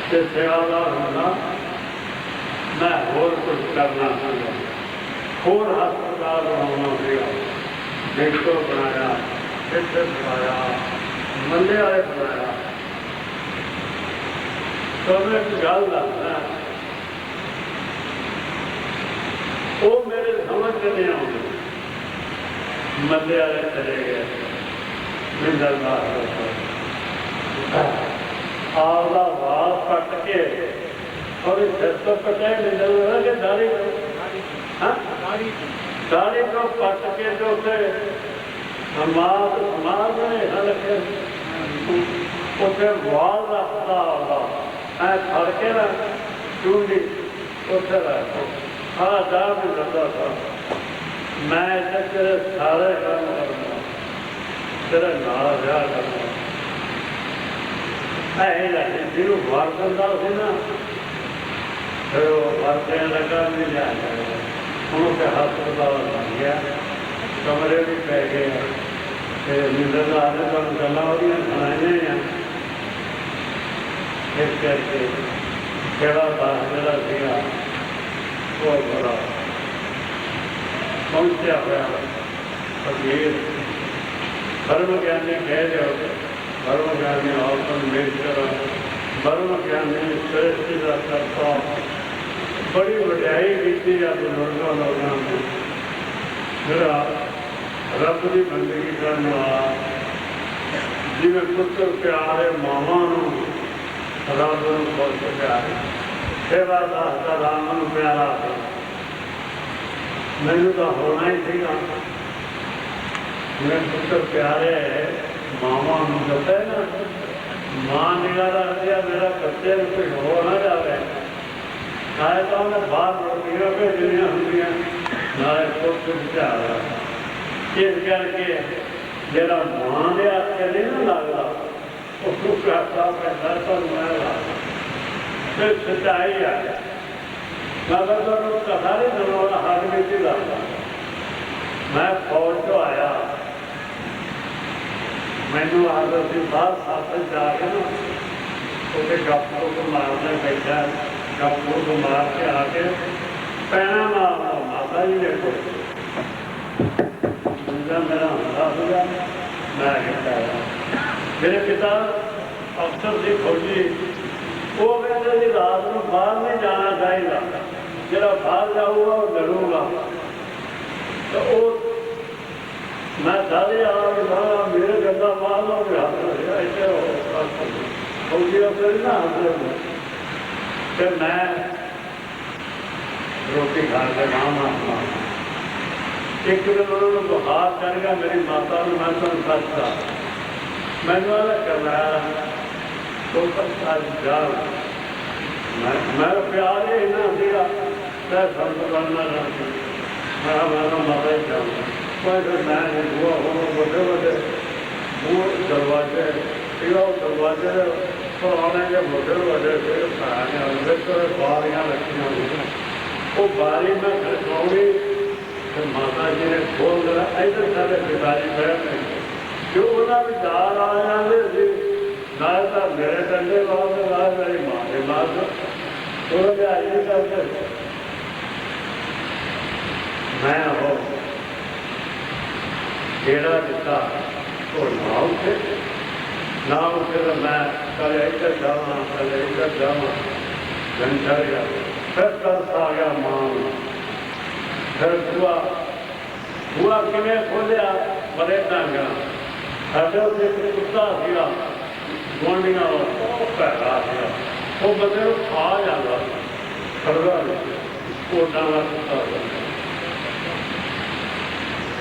ਤੇ ਸਿਆਲਾ ਹੁੰਦਾ ਮੈਂ ਹੋਰ ਕੁਝ ਕਰਨਾ ਸੀਗਾ, ਹੋਰ ਹਸਪਤਾਲ ਬਣਾਉਣਾ ਸੀਗਾ, ਦੇਖੋ ਬਣਾਇਆ, ਇੱਥੇ ਬਣਾਇਆ, ਮੰਦੇ ਵਾਲੇ ਬਣਾਇਆ। ਤੁਹਾਨੂੰ ਇੱਕ ਗੱਲ ਦੱਸਦਾ, ਉਹ ਮੇਰੇ ਸਮਝ ਚ ਨਹੀਂ ਆਉਂਦੀ। ਮੰਦੇ ਵਾਲੇ ਚਲੇ ਗਏ ਮਿੰਦਰਦਾਰ ਆਪਦਾ ਵਾਲ ਕੱਟ ਕੇ ਔਰ ਸਿਰ ਤੋਂ ਕੱਟੇ ਮਿੰਦਰਦਾਰ ਕੇ ਦਾੜੀ ਦਾੜੀ ਤੋਂ ਕੱਟ ਕੇ ਤੇ ਉੱਥੇ ਮਾਰ ਬਣੇ ਹਲਕੇ ਉੱਥੇ ਵਾਲ ਰੱਖਦਾ ਆਉਂਦਾ ਐ ਫੜ ਕੇ ਨਾ ਚੂੰਡੀ ਉੱਥੇ ਰੱਖੋ ਆ ਜਾ ਵੀ ਲੱਗਾ ਮੈਂ ਇੱਥੇ ਤੇਰੇ ਸਾਰੇ ਕੰਮ ਕਰਨਾ, ਤੇਰੇ ਨਾਲ ਵਿਆਹ ਕਰਨਾ। ਇਹ ਲੱਗੇ ਜਿਹਨੂੰ ਵਾਰ ਦਿੰਦਾ ਸੀ ਨਾ ਫਿਰ ਉਹ ਵਾਰਦਿਆਂ ਲੱਗਾ ਵੀ ਲਿਆ ਉਹਨੂੰ ਤੇ ਹਸਪਤਾਲ ਬਣ ਗਿਆ, ਕਮਰੇ ਵੀ ਪੈ ਗਏ ਤੇ ਮਿੰਦਰਦਾਰ ਨੇ ਤੁਹਾਨੂੰ ਗੱਲਾਂ ਉਹਦੀਆਂ ਸੁਣਾਈਆਂ ਆ। ਇਸ ਕਰਕੇ ਜਿਹੜਾ ਦਾਸ ਜਿਹੜਾ ਸੀਗਾ ਉਹ ਬੜਾ ਪਹੁੰਚਿਆ ਹੋਇਆ ਫਕੀਰ ਧਰਮ ਗਿਆਨੀ ਕਹਿ ਦਿਓ, ਧਰਮ ਗਿਆਨੀ ਔਰਤਾਂ ਮੇਰ ਕਰ, ਧਰਮ ਗਿਆਨੀ ਸ੍ਰੇਸ਼ਟੀ ਦਾ ਕਰਤਾ, ਬੜੀ ਵਡਿਆਈ ਕੀਤੀ ਆ ਬਜ਼ੁਰਗਾਂ ਲੋਕਾਂ ਨੇ। ਜਿਹੜਾ ਰੱਬ ਦੀ ਬੰਦਗੀ ਕਰਨ ਵਾਲਾ, ਜਿਵੇਂ ਪੁੱਤਰ ਪਿਆਰੇ ਮਾਵਾਂ ਨੂੰ ਰੱਬ ਨੂੰ ਬਹੁਤ ਪਿਆਰੇ, ਸੇਵਾਦਾਰ ਦਾ ਰਾਮ ਨੂੰ ਪਿਆਰਾ ਸੀ। ਮੈਨੂੰ ਤਾਂ ਹੋਣਾ ਹੀ ਸੀਗਾ, ਮੇਰੇ ਪੁੱਤਰ ਪਿਆਰੇ ਮਾਵਾਂ ਨੂੰ ਦੱਸਿਆ ਨਾ, ਮਾਂ ਨਿਗਾਹ ਰੱਖਿਆ ਮੇਰਾ ਬੱਚੇ ਨੂੰ ਕੋਈ ਹੋ ਨਾ ਜਾਵੇ, ਨਾਲੇ ਤਾਂ ਉਹਨੇ ਬਾਹਰ ਰੋਟੀਆਂ ਭੇਜਣੀਆਂ ਹੁੰਦੀਆਂ, ਨਾਲੇ ਪੁੱਤ ਵਿਚਾਰਾ। ਇਸ ਕਰਕੇ ਜਿਹੜਾ ਮਾਂ ਦੇ ਹੱਥ ਨਹੀਂ ਨਾ ਲੱਗਦਾ ਉਹ ਕਰਤਾ ਪੈਂਦਾ ਤੁਹਾਨੂੰ ਮੈਂ ਲੱਗਦਾ ਤੇ ਸੱਚਾਈ ਆ। ਮੈਂ ਤੁਹਾਨੂੰ ਕਥਾ ਨਹੀਂ ਸੁਣਾਉਣਾ, ਹੱਥ ਵਿੱਚ ਹੀ ਲੱਗਦਾ। ਮੈਂ ਫੌਜ ਤੋਂ ਆਇਆ, ਮੈਨੂੰ ਆਦਤ ਸੀ ਬਾਹਰ ਸਾਥ ਜਾ ਕੇ ਨਾ ਉਹਦੇ ਗੱਪ ਤੋਂ ਮਾਰਦਾ ਬੈਠਾ ਗੱਪ ਤੋਂ ਮਾਰ ਕੇ ਆ ਕੇ ਪੈਣਾ ਮਾਰਦਾ ਮਾਤਾ ਜੀ ਦੇ ਕੋਲ ਦੂਜਾ ਮੇਰਾ ਹੁੰਦਾ ਸੀਗਾ ਮੈਂ ਕਹਿੰਦਾ ਮੇਰੇ ਪਿਤਾ ਅਫਸਰ ਸੀ ਫੌਜੀ ਉਹ ਕਹਿੰਦੇ ਜੀ ਰਾਤ ਨੂੰ ਬਾਹਰ ਨਹੀਂ ਜਾਣਾ ਚਾਹੀਦਾ ਜਿਹੜਾ ਬਾਹਰ ਜਾਊਗਾ ਉਹ ਡਰੂਗਾ ਤਾਂ ਉਹ ਮੈਂ ਸਾਰੇ ਆ ਮੇਰੇ ਗੰਦਾ ਬਾਹਰ ਹੋ ਗਿਆ ਇੱਥੇ ਫੌਜੀ ਅਫਸਰ ਨਾ ਤੇ ਮੈਂ ਰੋਟੀ ਖਾ ਕੇ ਮਾਂ ਇੱਕ ਦਿਨ ਉਹਨਾਂ ਨੂੰ ਬੁਖਾਰ ਚੜ੍ਹ ਗਿਆ ਮੇਰੀ ਮਾਤਾ ਨੂੰ ਮੈਂ ਤੁਹਾਨੂੰ ਦੱਸਦਾ ਮੈਨੂੰ ਇਹ ਕਰਨਾ ਤੋਂ ਅੱਜ ਜਾ ਮੈਂ ਪਿਆਰ ਇਹ ਨਾ ਸੀਗਾ ਮੈਂ ਸੰਤ ਬਣਨਾ ਚਾਹੁੰਦਾ ਮੈਂ ਮਾਤਾ ਹੀ ਚਾਹੁੰਦਾ ਕੋਈ ਮੈਂ ਉਹ ਵੱਡੇ ਵੱਡੇ ਉਹ ਦਰਵਾਜ਼ੇ ਉਹ ਦਰਵਾਜ਼ੇ ਪੁਰਾਣੇ ਜਿਹੇ ਵੱਡੇ ਵੱਡੇ ਪੁਰਾਣੇ ਅੰਦਰ ਬਾਰੀਆਂ ਰੱਖੀਆਂ ਹੋਈਆਂ ਉਹ ਬਾਰੀ ਮੈਂ ਖੜਕਾਉਣੀ ਤੇ ਮਾਤਾ ਜੀ ਨੇ ਖੋਲ ਲਿਆ ਇੱਧਰ ਸਾਡੇ ਪਿਤਾਜੀ ਬੈਠੇ ਜੋ ਉਹਨਾਂ ਵਿੱਚ ਦਾਲ ਆ ਜਾਂਦੇ ਸੀ ਨਾਲ ਤਾਂ ਮੇਰੇ ਟੰਡੇ ਵਾਂਗ ਨਾਲ ਮੇਰੀ ਮਾਂ ਦੇ ਨਾਲ ਉਹ ਲਿਆ ਇਹ ਕਰਦੇ ਮੈਂ ਉਹ ਜਿਹੜਾ ਦਿੱਤਾ ਉਹ ਨਾ ਉੱਥੇ ਨਾ ਉੱਥੇ ਤਾਂ ਮੈਂ ਕਦੇ ਇੱਧਰ ਜਾਵਾਂ ਕਦੇ ਇੱਧਰ ਜਾਵਾਂ ਘੰਟਾ ਗਿਆ ਫਿਰ ਤਰਸ ਆ ਗਿਆ ਮਾਂ ਨੂੰ ਫਿਰ ਬੂਆ ਕਿਵੇਂ ਖੋਲਿਆ ਬੜੇ ਢੰਗ ਨਾਲ ਸਾਡੇ ਉੱਥੇ ਇੱਕ ਕੁੱਤਾ ਸੀਗਾ ਗੁਆਂਢੀਆਂ ਉਹ ਭੈੜਾ ਸੀਗਾ ਉਹ ਬੰਦੇ ਨੂੰ ਖਾ ਜਾਂਦਾ ਖੜਦਾ ਕੋਟਾਂ ਦਾ ਕੁੱਤਾ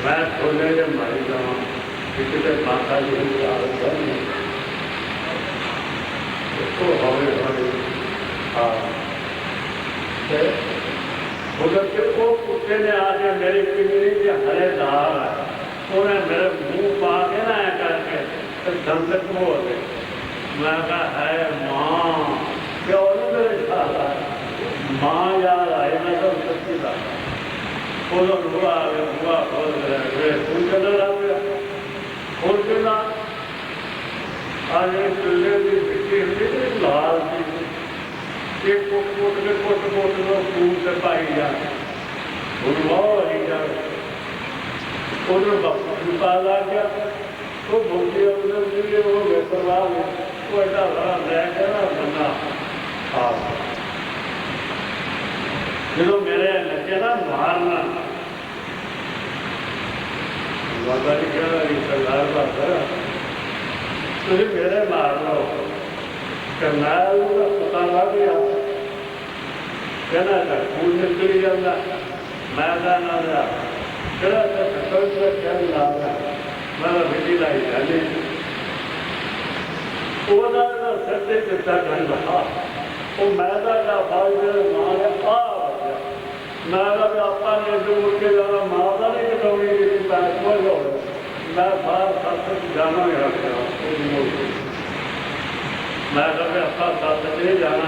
ਮੈਂ ਖੋਲੇ ਜੇ ਮਾਰੀ ਜਾਵਾਂ ਕਿਤੇ ਮਾਤਾ ਜੀ ਨੂੰ ਆਦਤ ਨਹੀਂ ਉਹ ਹੌਲੀ ਹੌਲੀ उधर के वो कुत्ते ने आके मेरी पिंजरी के हरे दाल उन्हें मेरे मुंह पा के ना करके तो दंतक हो गए मैं कहा है माँ क्यों मेरे साथ माँ याद आई मैं तो सच्ची था उधर हुआ खोल रहे फूल चल रहा फूल चलना आज एक पिल्ले की मिट्टी लाल थी एक कोट में फूल से पाई जाए ही जाए उधर बप्पा आ गया वो भूखी उधर वो बेपरवाह वो ऐसा बड़ा रह गया बंदा जो मेरे लगे ना मारना बाबा जी कह सरदार बाबा तुझे मेरे मार लो करनाल का पता लग गया कहना था फूल निकली जाता मैं ना रहा कहना था क्या ला रहा मैं बिजली लाई जाने सत्य कितना ढंग रहा वो मैदा का भाई मेरे माँ ने आ गया मैदा भी आपा ने जो उठ के जाना माता नहीं कटौनी की कोई हो मैं बाहर सत्संग जाना ही रख गया मैं कभी अपना साथ नहीं जाना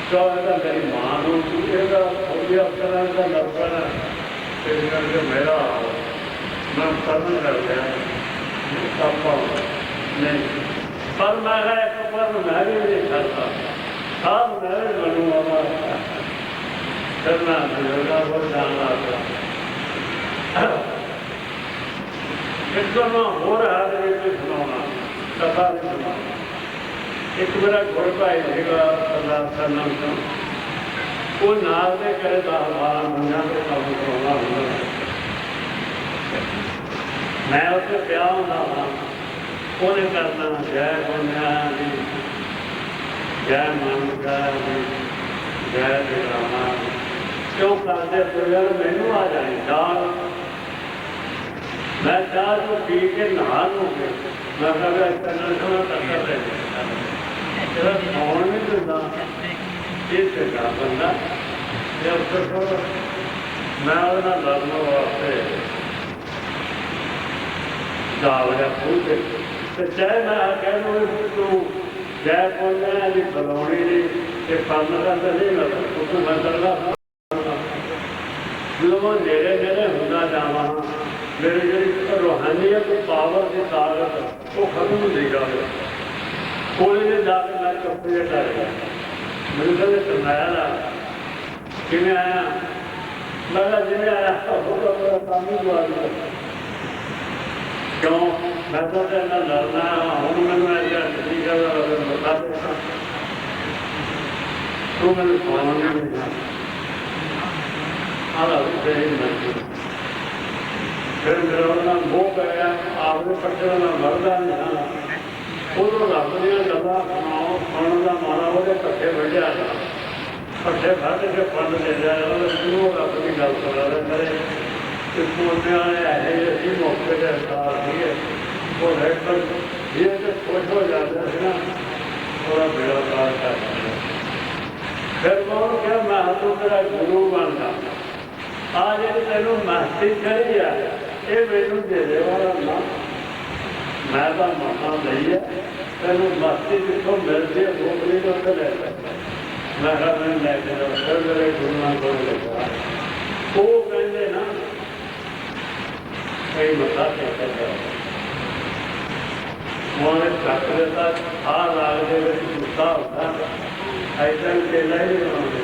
क्यों है मेरी माँ को पूछेगा फौजी अफसर का लड़का है करके मेरा मैं कर्म कर गया पापा नहीं पर मैं एक पर मैं भी नहीं करता साथ मैं भी बनूंगा करना बुजुर्गा को जाना एकदम हो रहा है सुनाना कथा नहीं सुनाना एक मेरा गुड़ भाई सीगा सरदार सरनाम तो वो नाल के करे 10-12 मुंडिया के काम करवाना होंगे मैं उससे पिया होंगे उन्हें करना जय बोलिया जी जय मानका जी जय जगरामा क्यों करते तो यार मैनू आ जाए चाह मैं चाह तो पी के नहा लूँगे मैं कहा करना करता रहे कौन नहीं दिता ये चंगा बंदा मैं लड़ने वास्ते डाल गया फूल चाहे मैं कह दूँ तू जय बोलने की बलौनी नहीं फल का नहीं मैं मैं करना जो मैं नेड़े नेड़े होंदा जावा मेरी जी रूहानीयत पावर की ताकत वो खत्म नहीं जाए ਕੋਲੇ ਦੇ ਜਾ ਕੇ ਮੈਂ ਚੁੱਪ ਜਿਹਾ ਡਰ ਗਿਆ। ਮੈਨੂੰ ਕਹਿੰਦੇ ਸੁਣਾਇਆ ਨਾ ਕਿਵੇਂ ਆਇਆ? ਮੈਂ ਕਿਹਾ ਜਿਵੇਂ ਆਇਆ ਉਹ ਕੰਮ ਹੀ ਗਵਾ ਲਿਆ। ਕਿਉਂ? ਮੈਂ ਤਾਂ ਇਹਨਾਂ ਲੜਨਾ ਹੁਣ ਮੈਨੂੰ ਐਸਾ ਨਹੀਂ ਕਰਦਾ ਬਤਾ ਦੇ ਤੂੰ ਮੈਨੂੰ ਖਾਣਾ ਨਹੀਂ ਦੇਣਾ ਆਲਾ ਵੀ ਨਹੀਂ। ਫਿਰ ਮੇਰਾ ਉਹਨਾਂ ਮੋਹ ਪਿਆ ਆਪਦੇ ਪੱਟੇ ਨਾਲ ਮਰਦਾ ਨਹੀਂ ਹਾਂ। ਉਦੋਂ ਰੱਬ ਦੀਆਂ ਗੱਲਾਂ ਸੁਣਨ ਦਾ ਮਾਣਾ ਉਹਦੇ ਪੱਠੇ ਵੱਢਿਆ ਪੱਠੇ ਵੱਢ ਕੇ ਪੰਡ ਦੇ ਜਾ ਉਹਨੂੰ ਰੱਬ ਦੀ ਗੱਲ ਸੁਣਾ ਰਿਹਾ ਮੇਰੇ ਸੋਚਦੇ ਵਾਲੇ ਇਹ ਅਸੀਂ ਮੌਕੇ ਦੇ ਅਨਸਾਰ ਸੀਗੇ ਉਹ ਰਹਿ ਕਰ ਇਹ ਤੇ ਖੁਸ਼ ਹੋ ਜਾਂਦਾ ਸੀ ਨਾ ਥੋੜਾ ਬੇੜਾ ਪਾਰ ਕਰ ਫਿਰ ਉਹ ਕਿਹਾ ਮੈਂ ਤੂੰ ਤੇਰਾ ਗੁਰੂ ਬਣਦਾ ਆ ਜਿਹੜੀ ਤੈਨੂੰ ਮਸਤੀ ਕਰੀ ਆ ਇਹ ਮੈਨੂੰ ਦੇ ਦੇ ਵਾਲਾ ਨਾ ਮੈਂ ਤਾਂ ਮਹਾਂ ਲਈ ਹੈ ਤੈਨੂੰ ਮਸਤੀ ਜਿੱਥੋਂ ਮਿਲਦੀ ਹੈ ਗੋਬਲੀ ਤੋਂ ਉੱਥੇ ਲੈ ਸਕਦਾ। ਮੈਂ ਕਿਹਾ ਮੈਂ ਲੈ ਕੇ ਜਾਵਾਂ ਫਿਰ ਮੇਰੇ ਗੁਰੂਆਂ ਕੋਲ ਲੱਗਾ ਉਹ ਕਹਿੰਦੇ ਨਾ ਕਈ ਮੱਥਾ ਟੇਕ ਕੇ ਮੋਹਨ ਚੱਕ ਦਿੱਤਾ ਆ ਰਾਗ ਦੇ ਵਿੱਚ ਗੁੱਸਾ ਹੁੰਦਾ ਐਦਾਂ ਹੀ ਤੇਲਾ ਹੀ ਬਣਾਉਂਦੇ